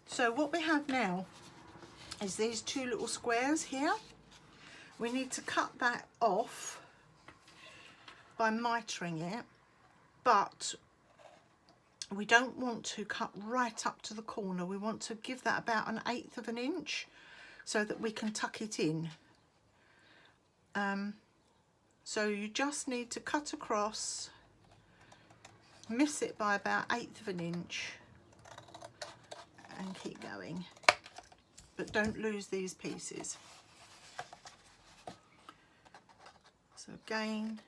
Speaker 1: So what we have now is these 2 little squares here. We need to cut that off by mitering it, but we don't want to cut right up to the corner. We want to give that about 1/8 of an inch so that we can tuck it in. So you just need to cut across, miss it by about 1/8 of an inch and keep going. But don't lose these pieces. So again,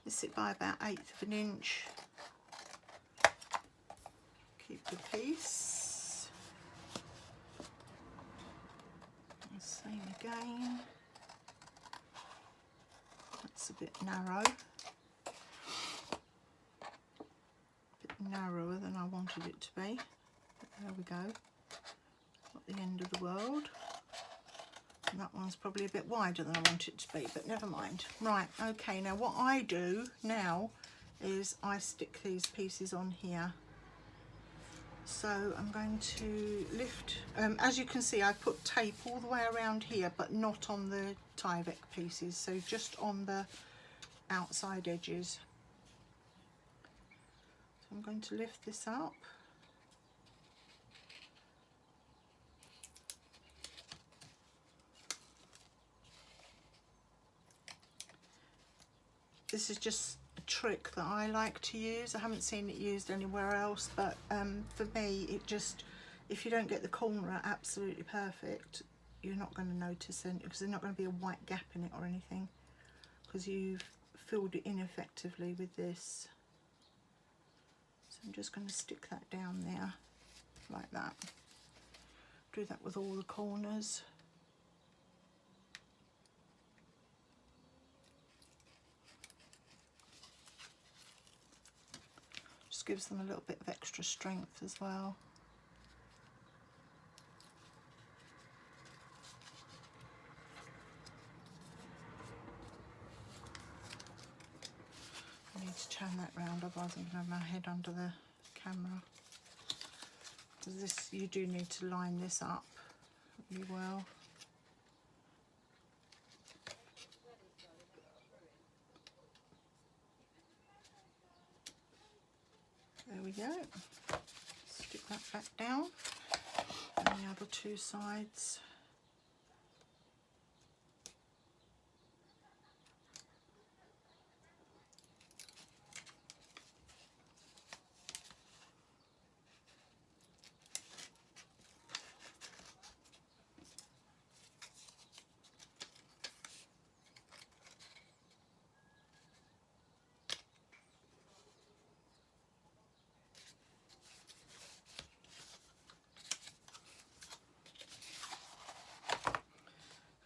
Speaker 1: miss it by about 1/8 of an inch. Keep the piece. And same again. That's a bit narrow. A bit narrower than I wanted it to be. But there we go. Not the end of the world. And that one's probably a bit wider than I want it to be, but never mind. Right, okay, now what I do now is I stick these pieces on here. So I'm going to lift, as you can see I put tape all the way around here but not on the Tyvek pieces, so just on the outside edges. So I'm going to lift this up. This is just a trick that I like to use. I haven't seen it used anywhere else, but for me it just, if you don't get the corner absolutely perfect, you're not going to notice it, because there's not going to be a white gap in it or anything, because you've filled it in effectively with this. So I'm just going to stick that down there like that. Do that with all the corners. Just gives them a little bit of extra strength as well. I need to turn that round, otherwise I'm going to have my head under the camera. Because this, you do need to line this up really well. There we go. Stick that back down. And the other two sides.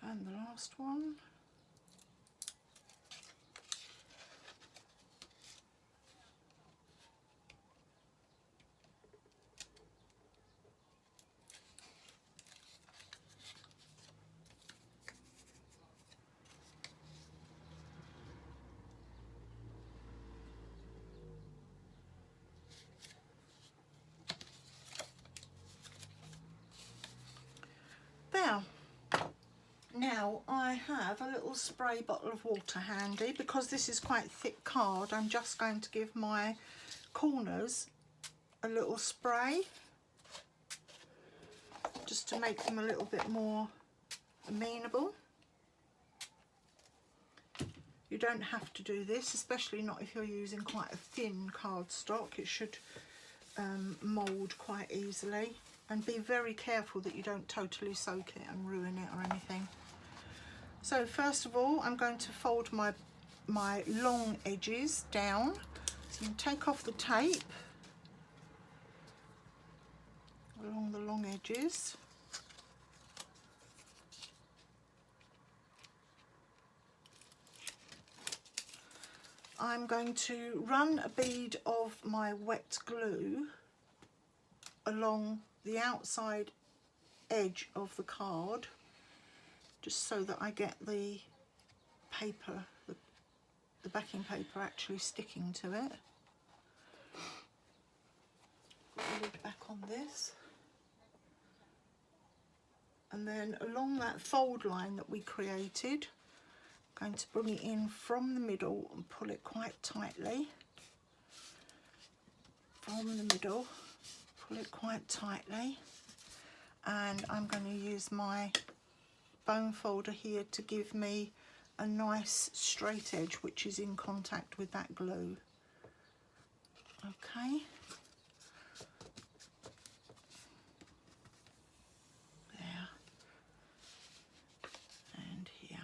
Speaker 1: And the last one. There. Now I have a little spray bottle of water handy. Because this is quite thick card, I'm just going to give my corners a little spray, just to make them a little bit more amenable. You don't have to do this, especially not if you're using quite a thin cardstock. It should mould quite easily. And be very careful that you don't totally soak it and ruin it or anything. So first of all, I'm going to fold my long edges down. So you take off the tape along the long edges. I'm going to run a bead of my wet glue along the outside edge of the card, just so that I get the paper, the backing paper actually sticking to it. Put the lid back on this. And then along that fold line that we created, I'm going to bring it in from the middle and pull it quite tightly. From the middle, pull it quite tightly. And I'm going to use my bone folder here to give me a nice straight edge which is in contact with that glue. Okay. There. And here.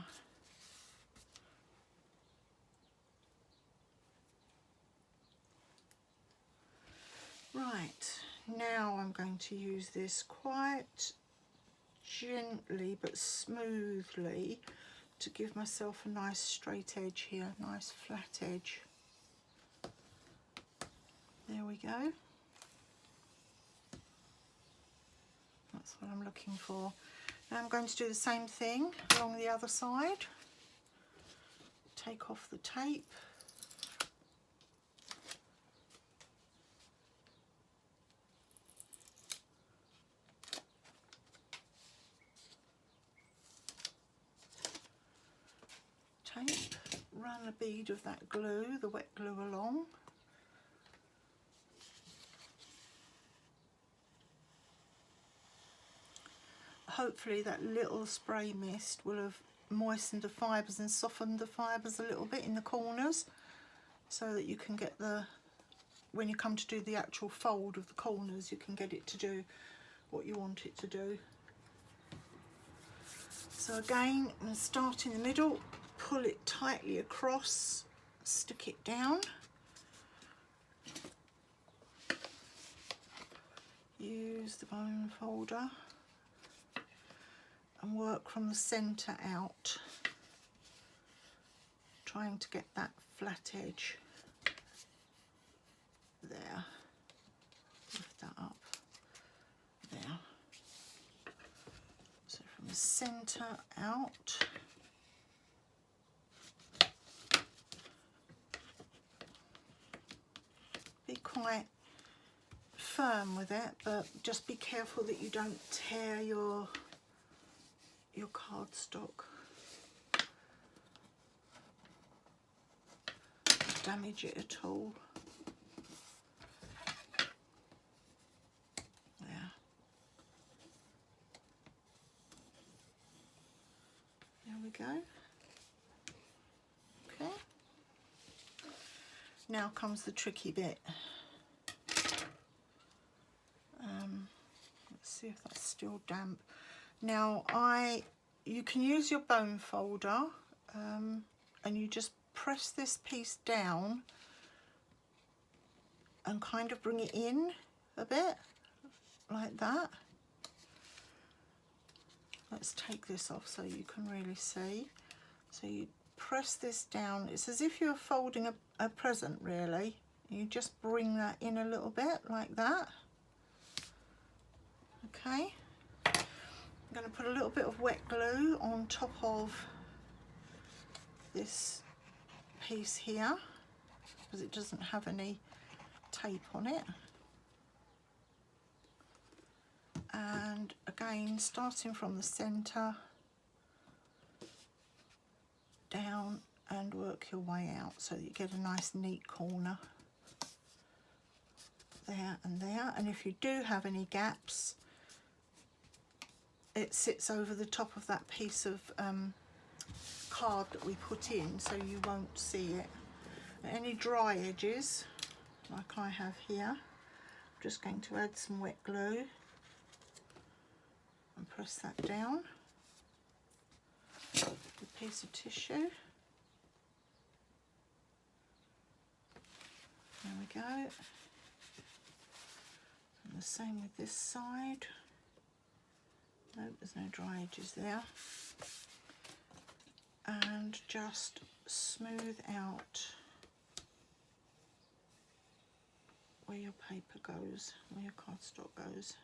Speaker 1: Right, now I'm going to use this quite gently but smoothly to give myself a nice straight edge here, nice flat edge. There we go. That's what I'm looking for. Now I'm going to do the same thing along the other side. Take off the tape. tape, run a bead of that glue, the wet glue, along. Hopefully that little spray mist will have moistened the fibres and softened the fibres a little bit in the corners, so that you can get the, when you come to do the actual fold of the corners, you can get it to do what you want it to do. So again, I'm going to start in the middle, pull it tightly across, stick it down. Use the bone folder and work from the centre out, trying to get that flat edge there. Lift that up there. So from the centre out. Be quite firm with it, but just be careful that you don't tear your cardstock. Damage it at all. There. There we go. Okay. Now comes the tricky bit. Let's see if that's still damp. Now you can use your bone folder and you just press this piece down and kind of bring it in a bit like that. Let's take this off so you can really see. So you press this down. It's as if you're folding a present, really. You just bring that in a little bit like that. Okay. I'm going to put a little bit of wet glue on top of this piece here because it doesn't have any tape on it. And again, starting from the centre, down and work your way out so that you get a nice neat corner there and there. And if you do have any gaps, it sits over the top of that piece of card that we put in, so you won't see it. Any dry edges, like I have here, I'm just going to add some wet glue and press that down with a piece of tissue. There we go. And the same with this side. No, there's no dry edges there. And just smooth out where your paper goes, where your cardstock goes.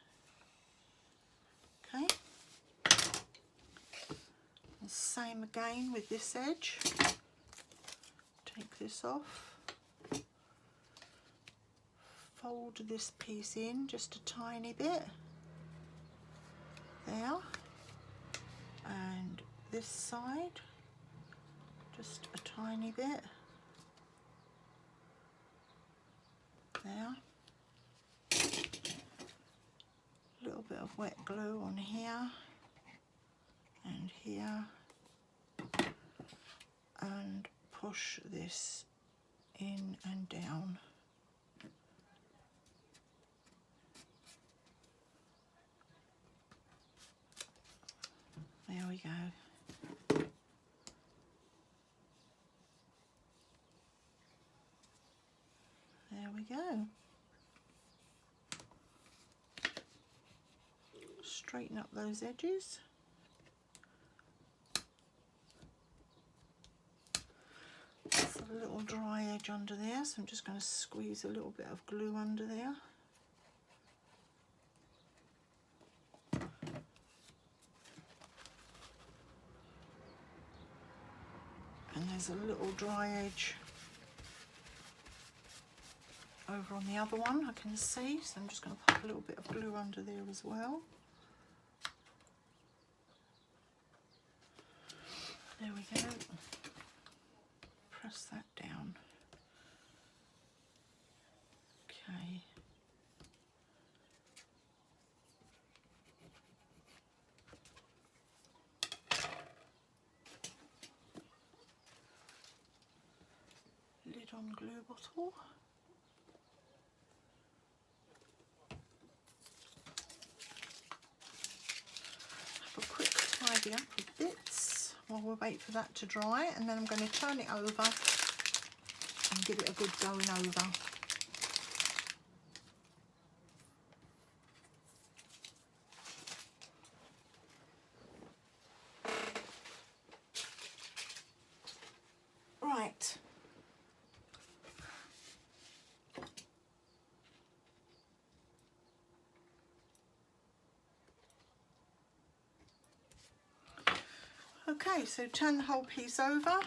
Speaker 1: Okay. The same again with this edge. Take this off. Fold this piece in just a tiny bit. There. And this side, just a tiny bit. There. A little bit of wet glue on here and here, and push this in and down. There we go. There we go. Straighten up those edges. There's a little dry edge under there, so I'm just going to squeeze a little bit of glue under there. And there's a little dry edge over on the other one, I can see, so I'm just going to pop a little bit of glue under there as well. There we go. press that down. Okay. Lid on glue bottle. Have a quick tidy up of bits while we wait for that to dry, and then I'm going to turn it over and give it a good going over. Right. Okay, so turn the whole piece over,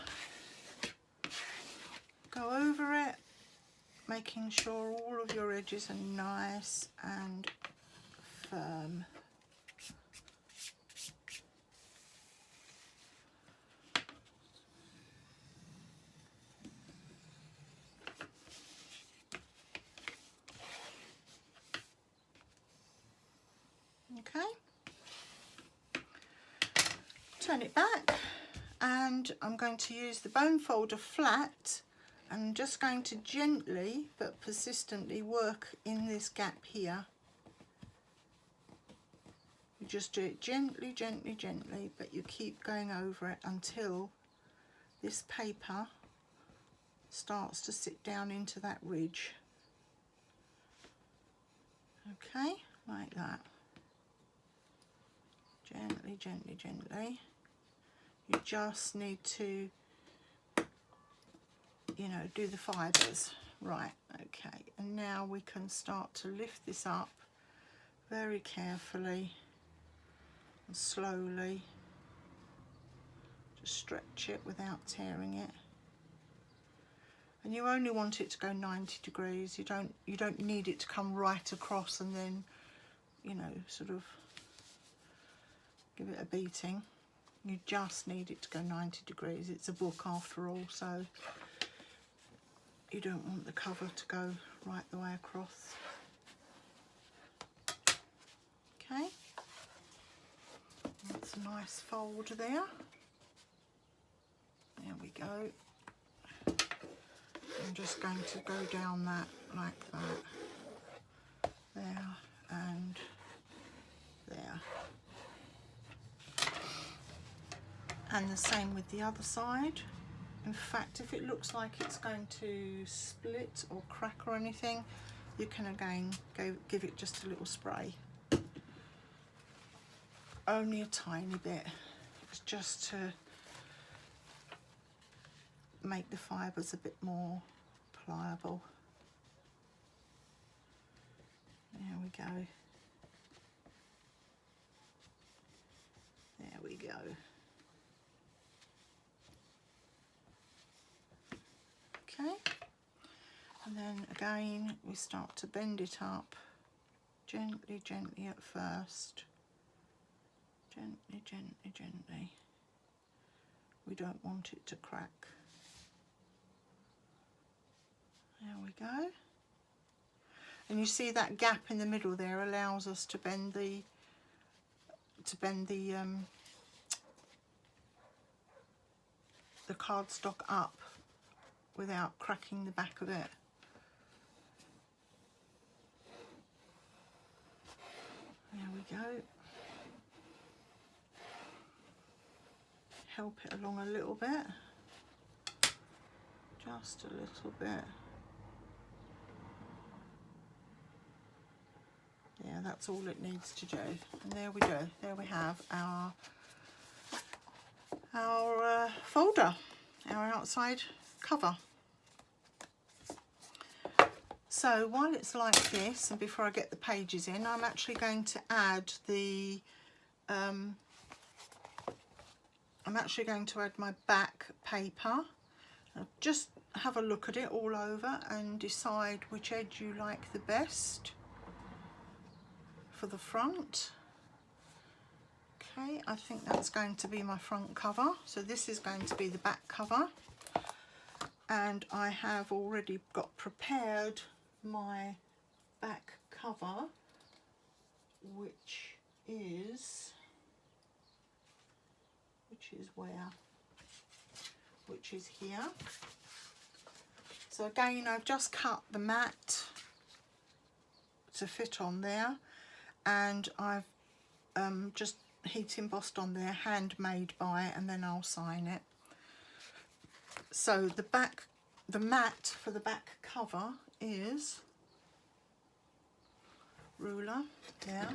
Speaker 1: go over it, making sure all of your edges are nice and firm. Okay. Turn it back, and I'm going to use the bone folder flat, and I'm just going to gently but persistently work in this gap here. You just do it gently, gently, gently, but you keep going over it until this paper starts to sit down into that ridge. Okay, like that. Gently, gently, gently. You just need to, you know, do the fibres. Right, okay, and now we can start to lift this up very carefully and slowly. Just stretch it without tearing it. And you only want it to go 90 degrees. You don't need it to come right across and then, you know, sort of give it a beating. You just need it to go 90 degrees. It's a book after all, so you don't want the cover to go right the way across. Okay, that's a nice fold there. There we go. I'm just going to go down that like that. There and there. And the same with the other side. In fact, if it looks like it's going to split or crack or anything, you can again give it just a little spray. Only a tiny bit. It's just to make the fibres a bit more pliable. There we go. There we go. Okay, and then again we start to bend it up gently, gently at first. Gently, gently, gently. We don't want it to crack. There we go. And you see that gap in the middle there allows us to bend the cardstock up without cracking the back of it. There we go. Help it along a little bit. Just a little bit. Yeah, that's all it needs to do. And there we go. There we have our folder, our outside cover. So while it's like this, and before I get the pages in, I'm actually going to add the my back paper. Just have a look at it all over and decide which edge you like the best for the front. Okay, I think that's going to be my front cover. So this is going to be the back cover. and I have already got prepared my back cover, which is where? Which is here. So again, I've just cut the mat to fit on there, and I've just heat embossed on there, handmade by, and then I'll sign it. So the mat for the back cover is ruler there.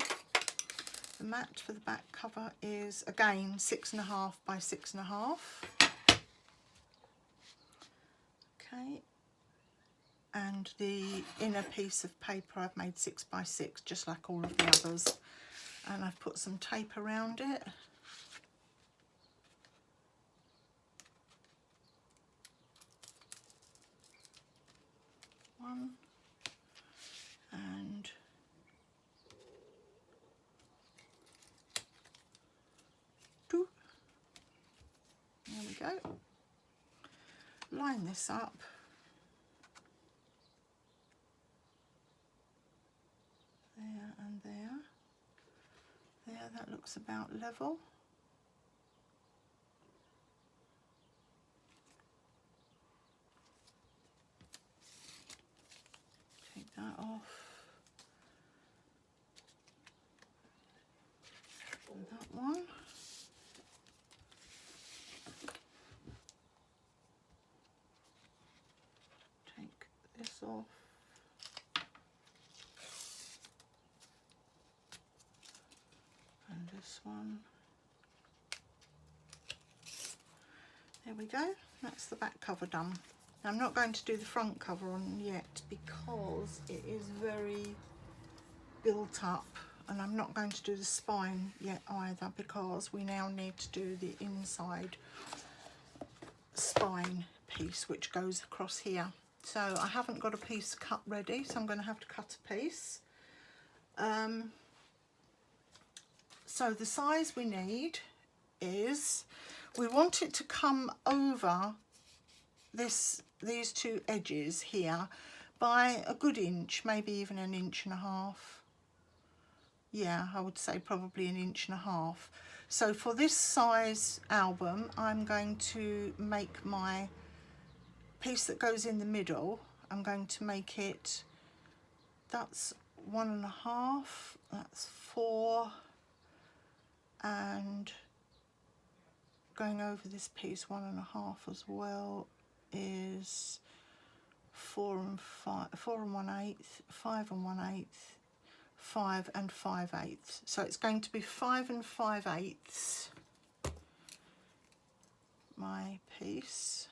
Speaker 1: The mat for the back cover is again 6.5 by 6.5. Okay, and the inner piece of paper I've made 6 by 6, just like all of the others, and I've put some tape around it. One and two. There we go. Line this up. There and there. There, that looks about level. Take that off. And that one. Take this off. And this one. There we go. That's the back cover done. I'm not going to do the front cover on yet because it is very built up, and I'm not going to do the spine yet either because we now need to do the inside spine piece which goes across here. So I haven't got a piece cut ready, so I'm going to have to cut a piece. So the size we need is, we want it to come over these two edges here by a good inch, maybe even 1.5 inches. Yeah, I would say probably 1.5 inches. So for this size album, I'm going to make my piece that goes in the middle, I'm going to make it, that's 1.5, that's 4, and going over this piece 1.5 as well is 4 and 1/8, 5 and 1/8, 5 and 5/8. So it's going to be 5 and 5/8 my piece,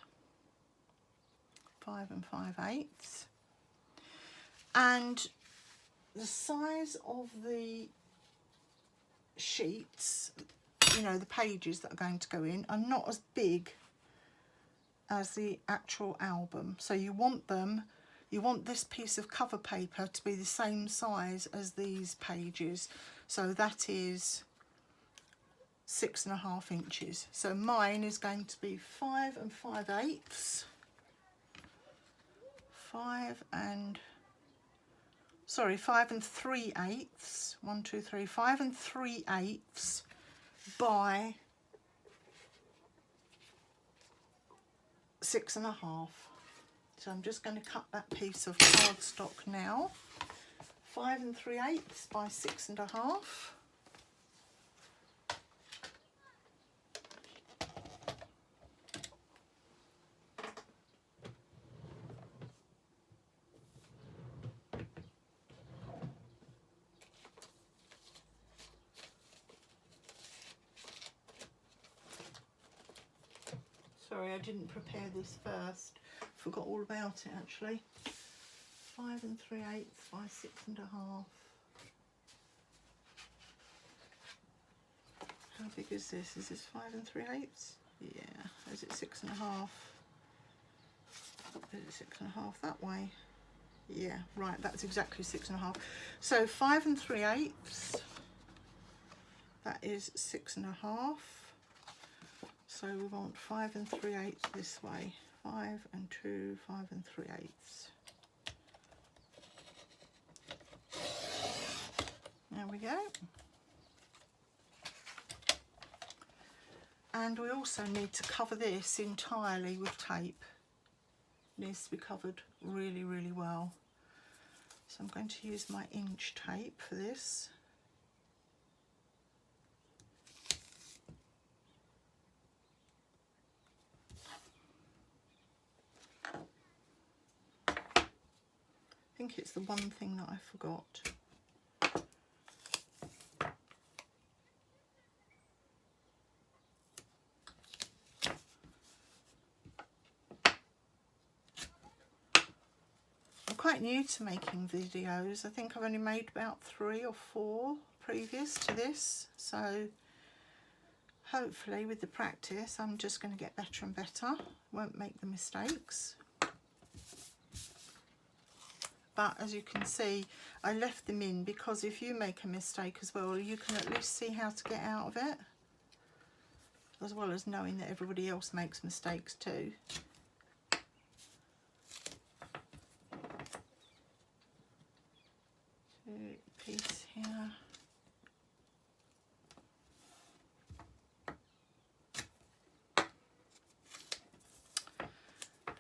Speaker 1: 5 and 5/8, and the size of the sheets, you know, the pages that are going to go in, are not as big as the actual album. So you want this piece of cover paper to be the same size as these pages. So that is 6.5 inches. So mine is going to be 5 and 5/8. 5 and 3/8. 1, 2, 3, 5 and 3/8 by 6.5. So I'm just going to cut that piece of cardstock now. 5 and 3/8 by 6.5. Sorry, I didn't prepare this first. Forgot all about it actually. 5 and 3/8 by 6.5. How big is this? Is this 5 and 3/8? Yeah. Is it 6.5? Is it 6.5 that way? Yeah, right, that's exactly 6.5. So 5 and 3/8, that is 6.5. So we want 5 and 3/8 this way. 5 and 2, 5 and 3/8. There we go. And we also need to cover this entirely with tape. It needs to be covered really, really well. So I'm going to use my inch tape for this. I think it's the one thing that I forgot. I'm quite new to making videos. I think I've only made about 3 or 4 previous to this, so hopefully with the practice I'm just going to get better and better, won't make the mistakes. But as you can see, I left them in because if you make a mistake as well, you can at least see how to get out of it, as well as knowing that everybody else makes mistakes too. Piece here.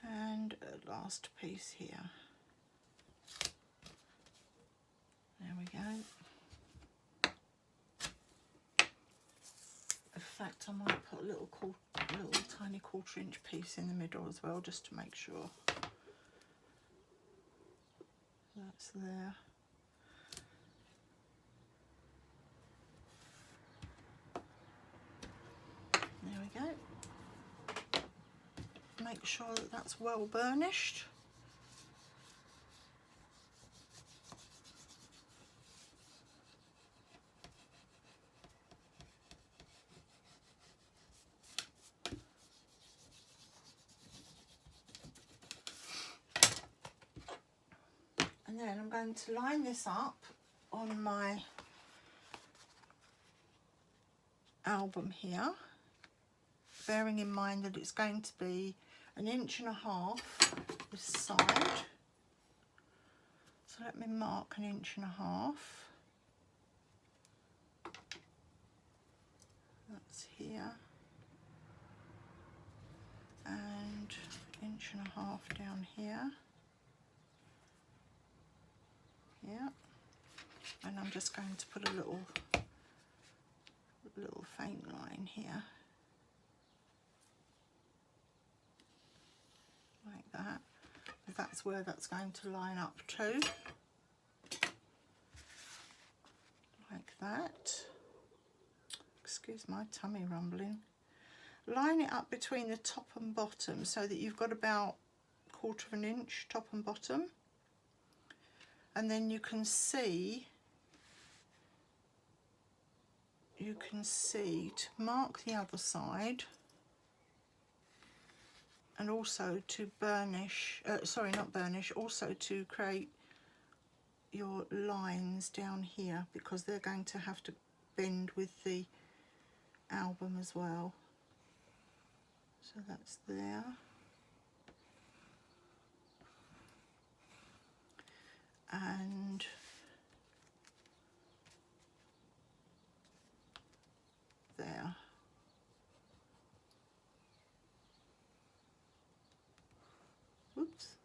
Speaker 1: And a last piece here. There we go. In fact, I might put a little tiny 1/4 inch piece in the middle as well, just to make sure. That's there. There we go. Make sure that that's well burnished. And then I'm going to line this up on my album here, bearing in mind that it's going to be 1.5 inches this side. So let me mark 1.5 inches. That's here. And 1.5 inches down here. Yeah. And I'm just going to put a little faint line here. Like that. That's where that's going to line up to. Like that. Excuse my tummy rumbling. Line it up between the top and bottom so that you've got about 1/4 inch top and bottom. And then you can see to mark the other side, and also to burnish, also to create your lines down here, because they're going to have to bend with the album as well. So that's there. And there. Oops.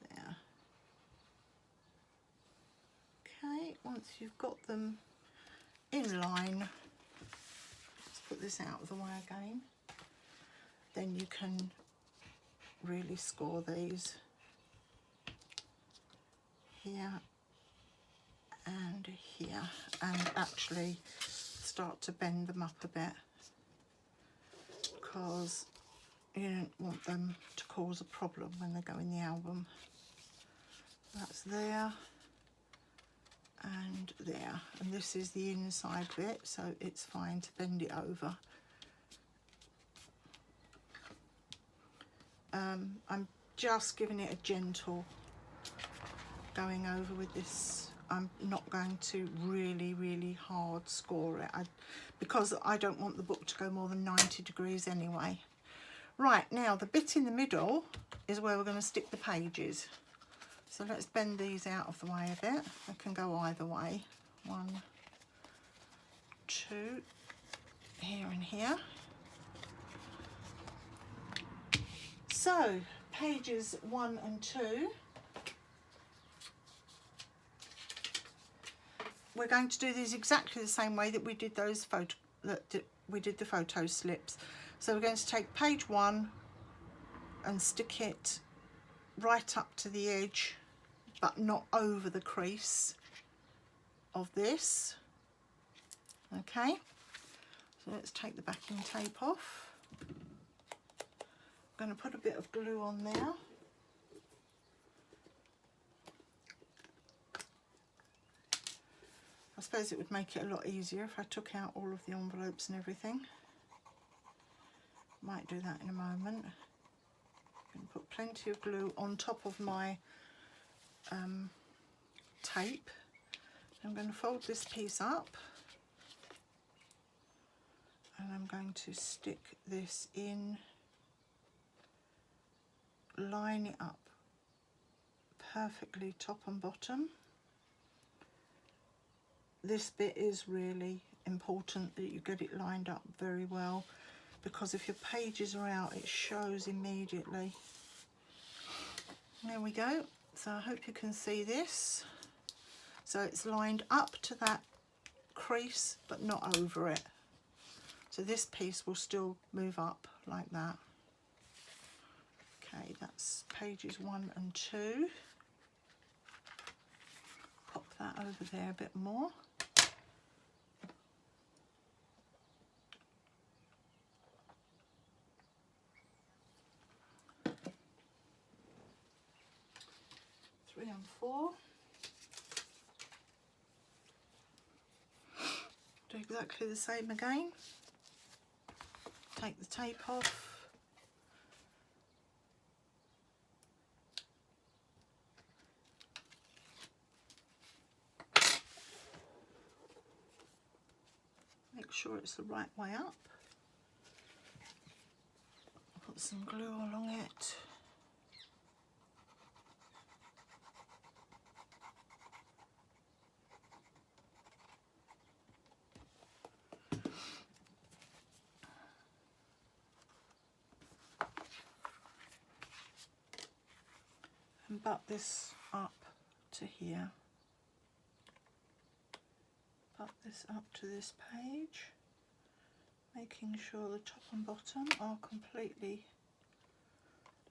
Speaker 1: There. Okay, once you've got them in line, let's put this out of the way again, then you can really score these here and here, and actually start to bend them up a bit, because you don't want them to cause a problem when they go in the album. That's there and there, and this is the inside bit, so it's fine to bend it over. I'm just giving it a gentle going over with this I'm not going to really hard score it because I don't want the book to go more than 90 degrees anyway. Right, now the bit in the middle is where we're going to stick the pages. So let's bend these out of the way a bit. They can go either way. 1, 2, here and here. So pages 1 and 2. We're going to do these exactly the same way that we did those the photo slips. So we're going to take page 1 and stick it right up to the edge, but not over the crease of this. Okay, so let's take the backing tape off. I'm going to put a bit of glue on there. I suppose it would make it a lot easier if I took out all of the envelopes and everything. Might do that in a moment. I'm going to put plenty of glue on top of my tape. I'm going to fold this piece up and I'm going to stick this in, line it up perfectly top and bottom. This bit is really important that you get it lined up very well, because if your pages are out it shows immediately. There we go. So I hope you can see this. So it's lined up to that crease but not over it. So this piece will still move up like that. Okay, that's pages 1 and 2. Pop that over there a bit more. And 4. Do exactly the same again. Take the tape off. Make sure it's the right way up. Put some glue along it. And butt this up to here. Butt this up to this page, making sure the top and bottom are completely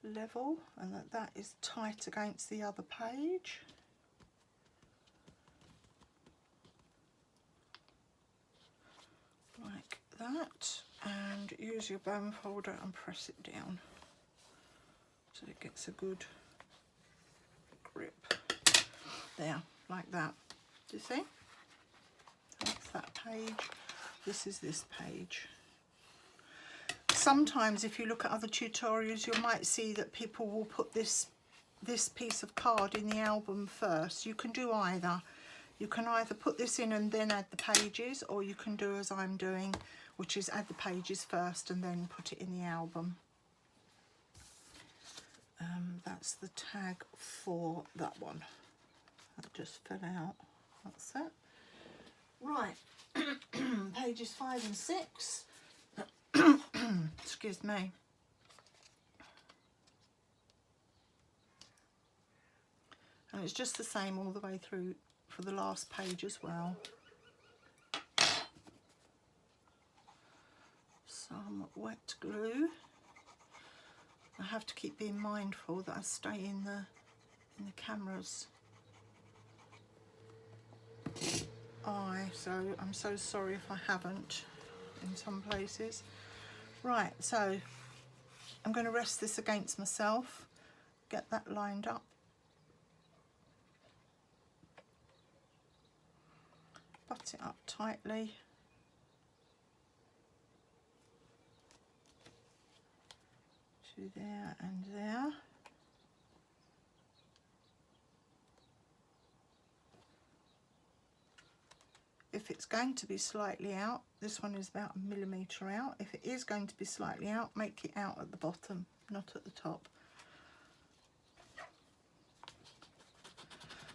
Speaker 1: level and that is tight against the other page. Like that, and use your bone folder and press it down so it gets a good grip. There, like that. Do you see? That's that page. This is this page. Sometimes if you look at other tutorials you might see that people will put this piece of card in the album first. You can do either. You can either put this in and then add the pages, or you can do as I'm doing, which is add the pages first and then put it in the album. That's the tag for that one. That just fell out. That's it. Right, pages 5 and 6. Excuse me. And it's just the same all the way through for the last page as well. Some wet glue. I have to keep being mindful that I stay in the camera's eye, so I'm so sorry if I haven't in some places. Right, so I'm going to rest this against myself, get that lined up. Butt it up tightly. To there and there. if it's going to be slightly out, this one is about 1 millimetre out. If it is going to be slightly out, make it out at the bottom, not at the top.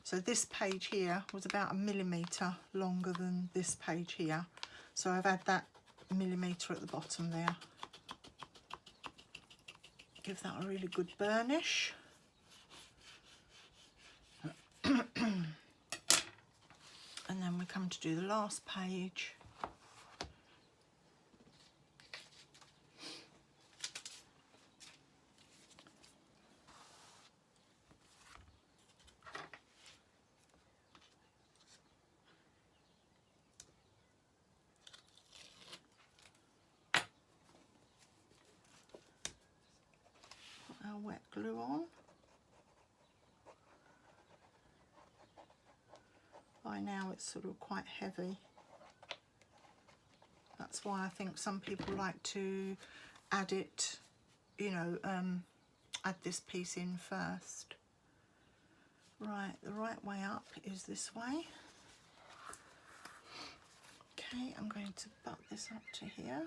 Speaker 1: So this page here was about 1 millimetre longer than this page here. So I've had that millimetre at the bottom there. Give that a really good burnish. And then we come to do the last page. Put our wet glue on. By now it's sort of quite heavy. That's why I think some people like to add it, you know, add this piece in first. Right, the right way up is this way. Okay, I'm going to butt this up to here.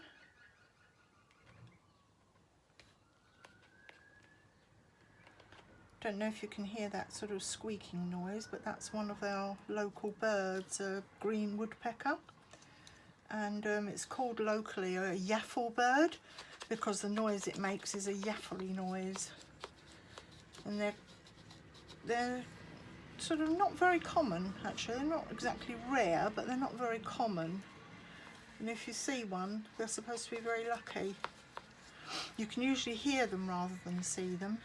Speaker 1: Don't know if you can hear that sort of squeaking noise, but that's one of our local birds, a green woodpecker. And it's called locally a yaffle bird because the noise it makes is a yaffly noise. And they're sort of not very common, actually. They're not exactly rare, but they're not very common. And if you see one, they're supposed to be very lucky. You can usually hear them rather than see them.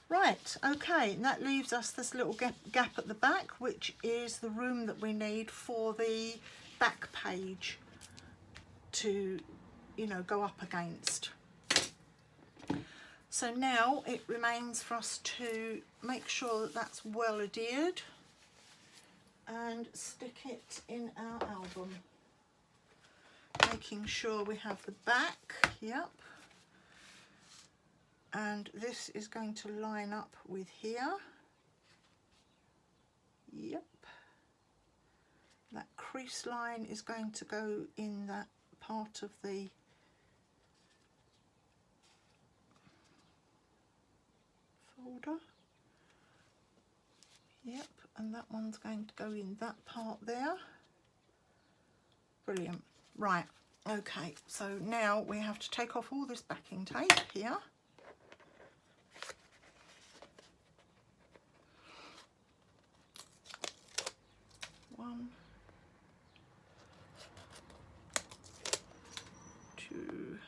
Speaker 1: Right, okay, and that leaves us this little gap at the back, which is the room that we need for the back page to, you know, go up against. So now it remains for us to make sure that that's well adhered and stick it in our album. Making sure we have the back, yep. And this is going to line up with here. Yep. That crease line is going to go in that part of the folder. Yep, and that one's going to go in that part there. Brilliant. Right, okay, so now we have to take off all this backing tape here. One, two,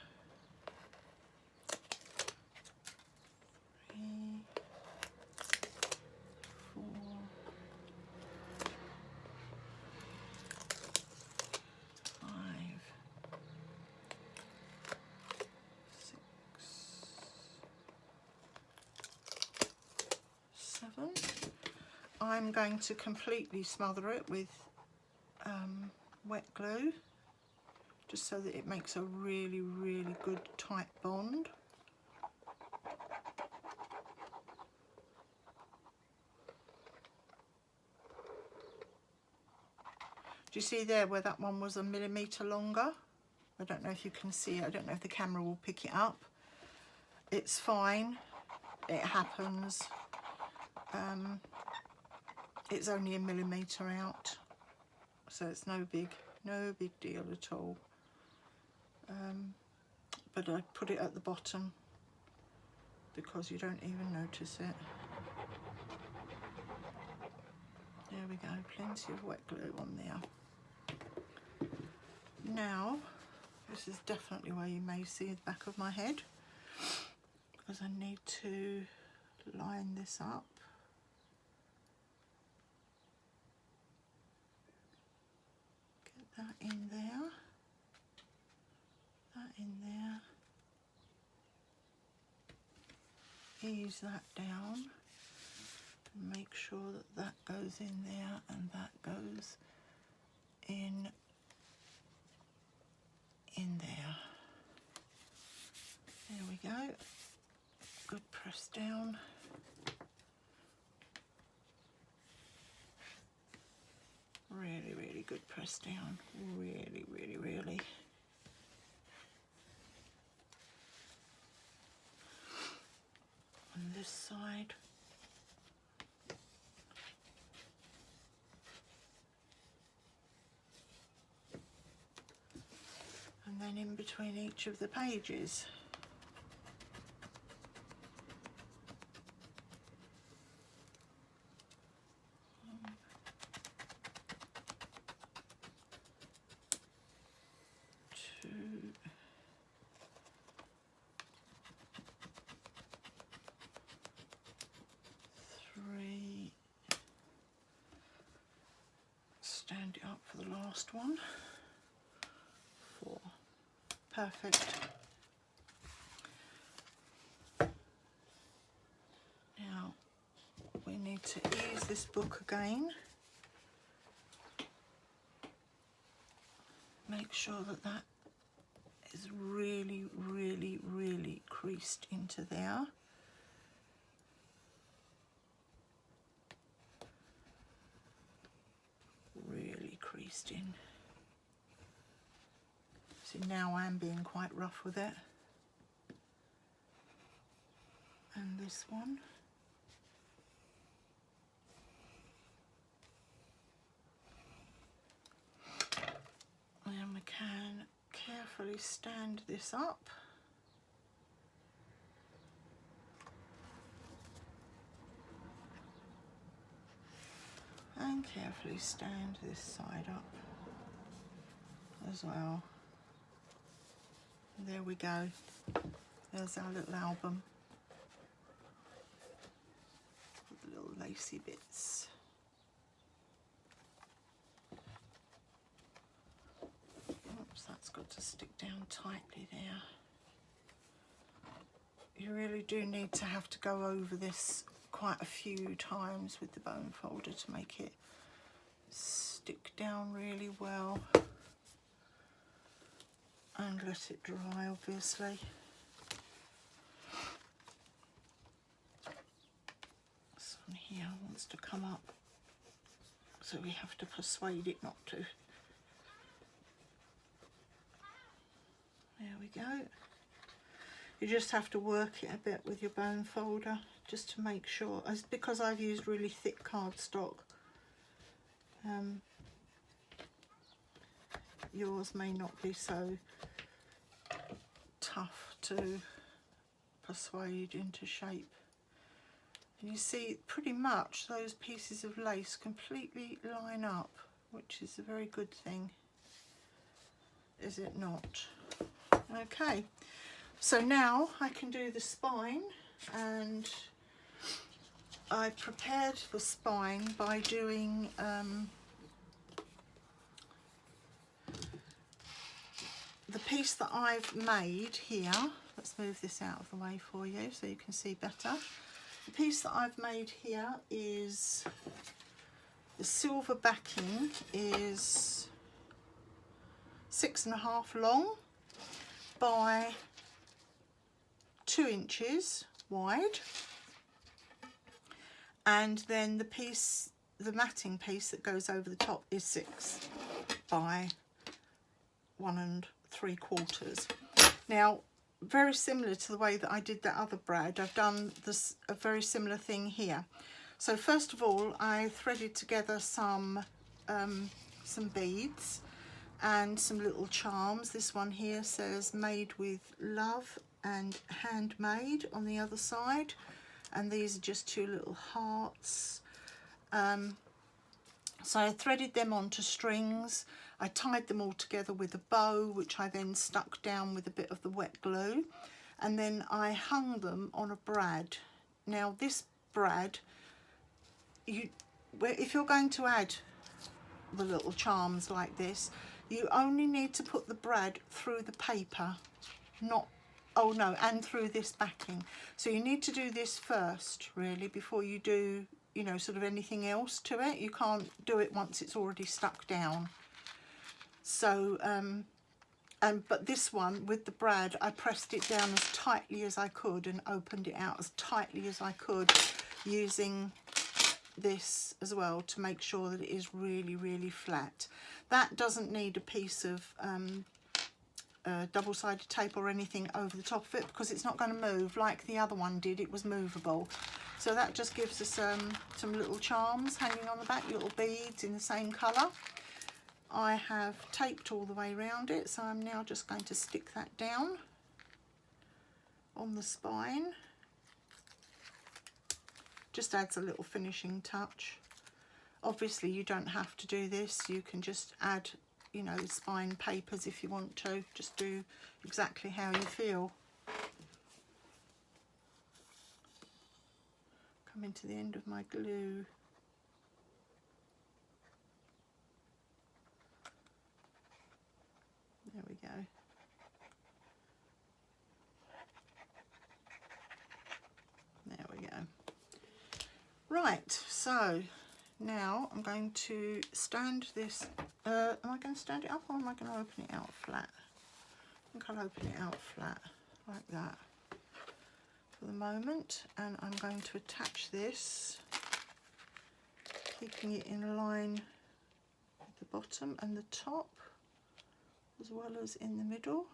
Speaker 1: three, 4, 5, 6, 7. I'm going to completely smother it with wet glue, just so that it makes a really, really good tight bond. Do you see there where that one was 1 millimetre longer? I don't know if you can see it. I don't know if the camera will pick it up. It's fine. It happens. It's only 1 millimetre out, so it's no big deal at all. But I put it at the bottom because you don't even notice it. There we go, plenty of wet glue on there. Now, this is definitely where you may see the back of my head, because I need to line this up. Get that in there, that in there. Ease that down. Make sure that that goes in there and that goes in there. There we go. Good press down. Really, good press down, really, really, really. On this side. And then in between each of the pages. Stand it up for the last one. 4. Perfect. Now we need to ease this book again. Make sure that that is really, really, really creased into there. Really creased in. See, now I'm being quite rough with it. And this one. And we can carefully stand this up. And carefully stand this side up as well. And there we go. There's our little album with the little lacy bits. Oops, that's got to stick down tightly there. You really do need to have to go over this quite a few times with the bone folder to make it stick down really well, and let it dry, obviously. This one here wants to come up, so we have to persuade it not to. There we go. You just have to work it a bit with your bone folder just to make sure. It's because I've used really thick cardstock. Yours may not be so tough to persuade into shape. And you see pretty much those pieces of lace completely line up, which is a very good thing, is it not? Okay. So now I can do the spine, and I prepared the spine by doing the piece that I've made here. Let's move this out of the way for you so you can see better. The piece that I've made here is the silver backing is 6.5 long by 2 inches wide, and then the piece, the matting piece that goes over the top, is 6 by 1 3/4. Now, very similar to the way that I did that other brad, I've done this a very similar thing here. So first of all, I threaded together some beads and some little charms. This one here says "Made with Love" and "Handmade" on the other side, and these are just 2 little hearts. So I threaded them onto strings. I tied them all together with a bow, which I then stuck down with a bit of the wet glue, and then I hung them on a brad. Now this brad, if you're going to add the little charms like this, you only need to put the brad through the paper, not, oh no, and through this backing. So you need to do this first, really, before you do, you know, sort of anything else to it. You can't do it once it's already stuck down. So, but this one, with the brad, I pressed it down as tightly as I could and opened it out as tightly as I could using this as well to make sure that it is really, really flat. That doesn't need a piece of double-sided tape or anything over the top of it, because it's not going to move like the other one did. It was movable. So that just gives us some little charms hanging on the back, little beads in the same colour. I have taped all the way around it, so I'm now just going to stick that down on the spine. Just adds a little finishing touch. Obviously you don't have to do this, you can just add, you know, spine papers if you want to. Just do exactly how you feel. Coming to the end of my glue. There we go. There we go. Right, so now I'm going to stand this. Am I going to stand it up, or am I going to open it out flat? I think I'll open it out flat like that for the moment, and I'm going to attach this, keeping it in line with the bottom and the top, as well as in the middle.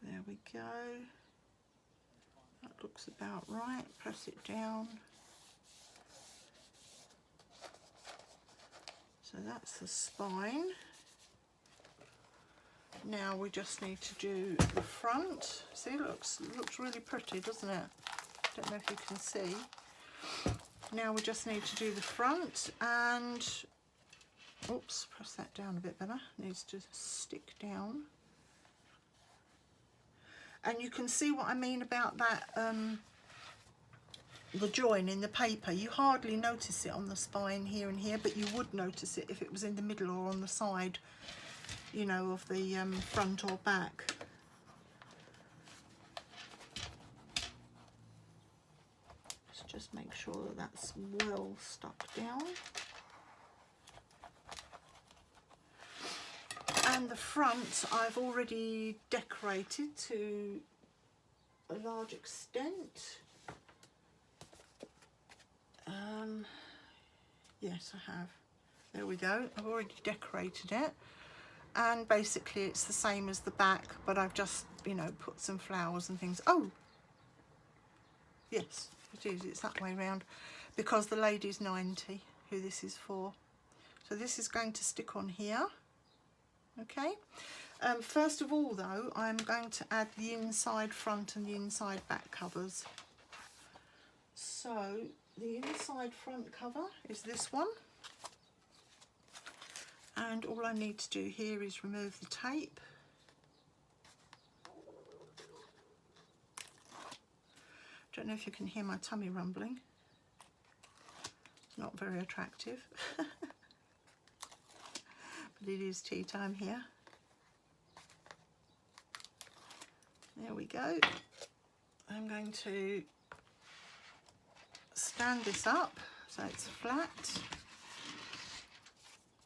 Speaker 1: There we go. That looks about right. Press it down. So that's the spine. Now we just need to do the front. See, it looks really pretty, doesn't it? Don't know if you can see. Now we just need to do the front, and oops, press that down a bit better. Needs to stick down. And you can see what I mean about that, the join in the paper. You hardly notice it on the spine here and here, but you would notice it if it was in the middle or on the side, you know, of the front or back. Just make sure that that's well stuck down. And the front I've already decorated to a large extent. Yes, I have. There we go. I've already decorated it. And basically it's the same as the back, but I've just, you know, put some flowers and things. Oh, yes, it is. It's that way round, because the lady's 90, who this is for. So this is going to stick on here. Okay. First of all, though, I'm going to add the inside front and the inside back covers. So the inside front cover is this one. And all I need to do here is remove the tape. Don't know if you can hear my tummy rumbling. It's not very attractive. But it is tea time here. There we go. I'm going to stand this up so it's flat.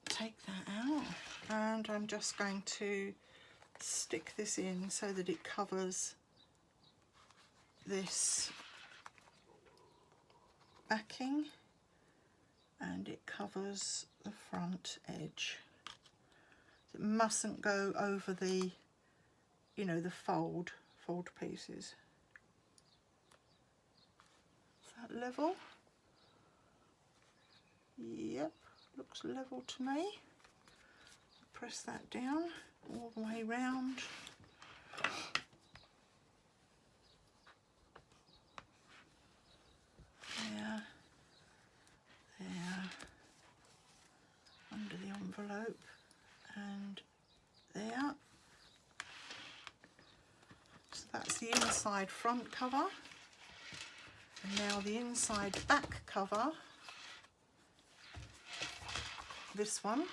Speaker 1: Take that out, and I'm just going to stick this in so that it covers this backing and it covers the front edge. It mustn't go over the, you know, the fold pieces. Is that level? Yep, looks level to me. Press that down all the way round. There, there, under the envelope, and there. So that's the inside front cover. And now the inside back cover, this one.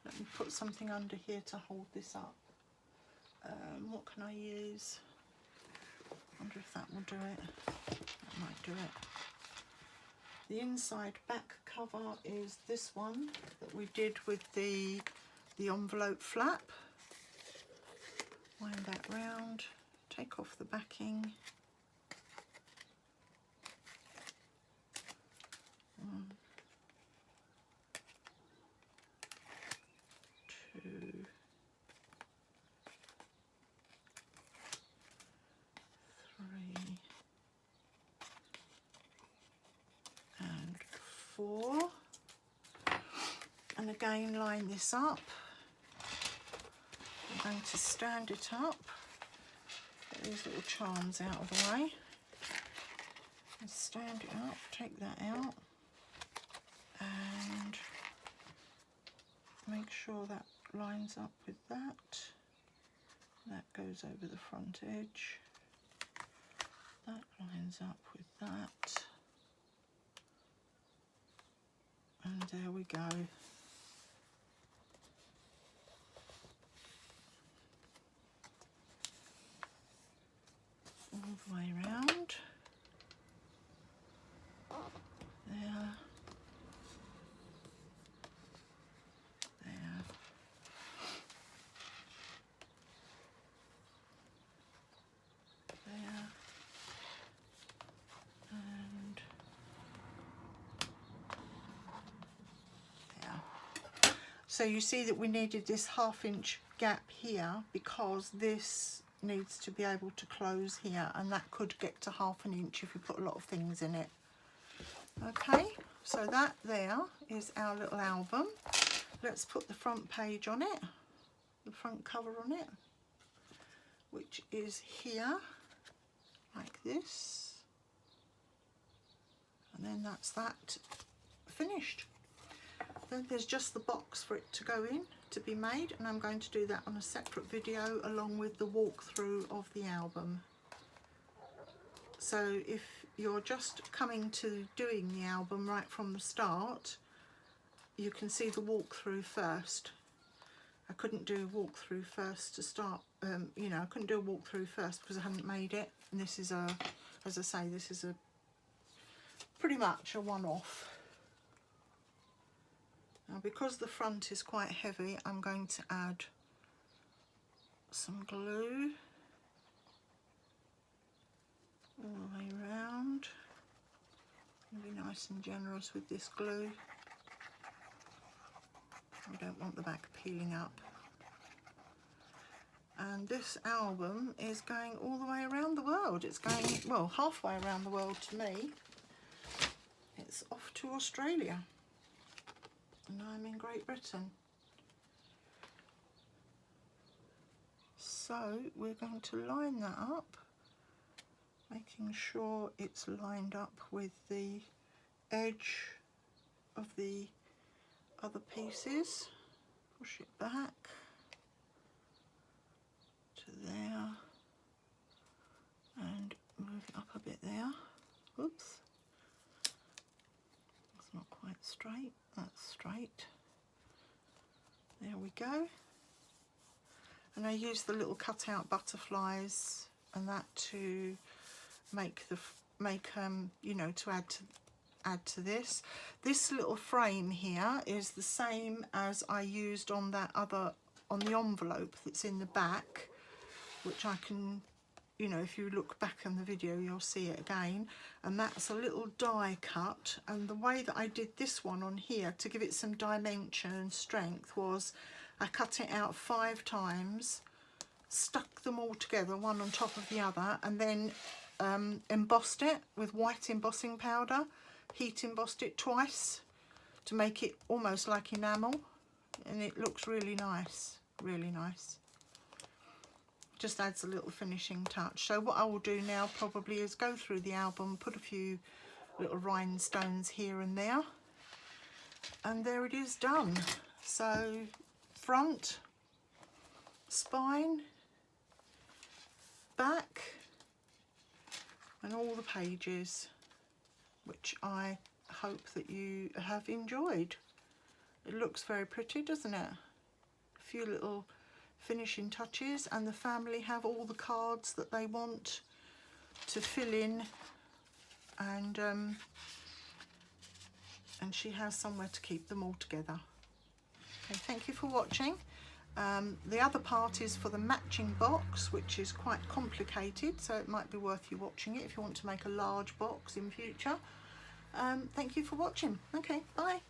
Speaker 1: Let me put something under here to hold this up. What can I use? I wonder if that will do it. That might do it. The inside back cover is this one that we did with the envelope flap. Wind that round, take off the backing. 1, 2, 3, and 4. And again, line this up. I'm going to stand it up, get these little charms out of the way, and stand it up, take that out, and make sure that lines up with that. That goes over the front edge. That lines up with that. And there we go. All the way around. There. There. There. And there. So you see that we needed this 1/2 inch gap here because this needs to be able to close here, and that could get to 1/2 inch if you put a lot of things in it. Okay, so that there is our little album. Let's put the front page on it, the front cover on it, which is here, like this. And then that's that finished. Then there's just the box for it to go in, to be made, and I'm going to do that on a separate video along with the walkthrough of the album. So if you're just coming to doing the album right from the start, you can see the walkthrough first. I couldn't do a walkthrough first to start, you know, I couldn't do a walkthrough first because I hadn't made it, and this is a, as I say, this is a pretty much a one-off. Now, because the front is quite heavy, I'm going to add some glue all the way around. Be nice and generous with this glue. I don't want the back peeling up. And this album is going all the way around the world. It's going, well, halfway around the world to me. It's off to Australia. And I'm in Great Britain. So we're going to line that up, making sure it's lined up with the edge of the other pieces. Push it back to there and move it up a bit there. Oops. It's not quite straight. That's straight. There we go. And I use the little cutout butterflies and that to make the you know, to add to this. This little frame here is the same as I used on that other, on the envelope that's in the back, which I can, you know, if you look back in the video you'll see it again, and that's a little die cut. And the way that I did this one on here to give it some dimension and strength was I cut it out 5 times, stuck them all together one on top of the other, and then embossed it with white embossing powder, heat embossed it twice to make it almost like enamel, and it looks really nice, really nice. Just adds a little finishing touch. So what I will do now probably is go through the album, put a few little rhinestones here and there, and there it is done. So front, spine, back, and all the pages, which I hope that you have enjoyed. It looks very pretty, doesn't it? A few little finishing touches, and the family have all the cards that they want to fill in, and she has somewhere to keep them all together. Okay, thank you for watching, The other part is for the matching box, which is quite complicated, so it might be worth you watching it if you want to make a large box in future. Thank you for watching. Okay, bye.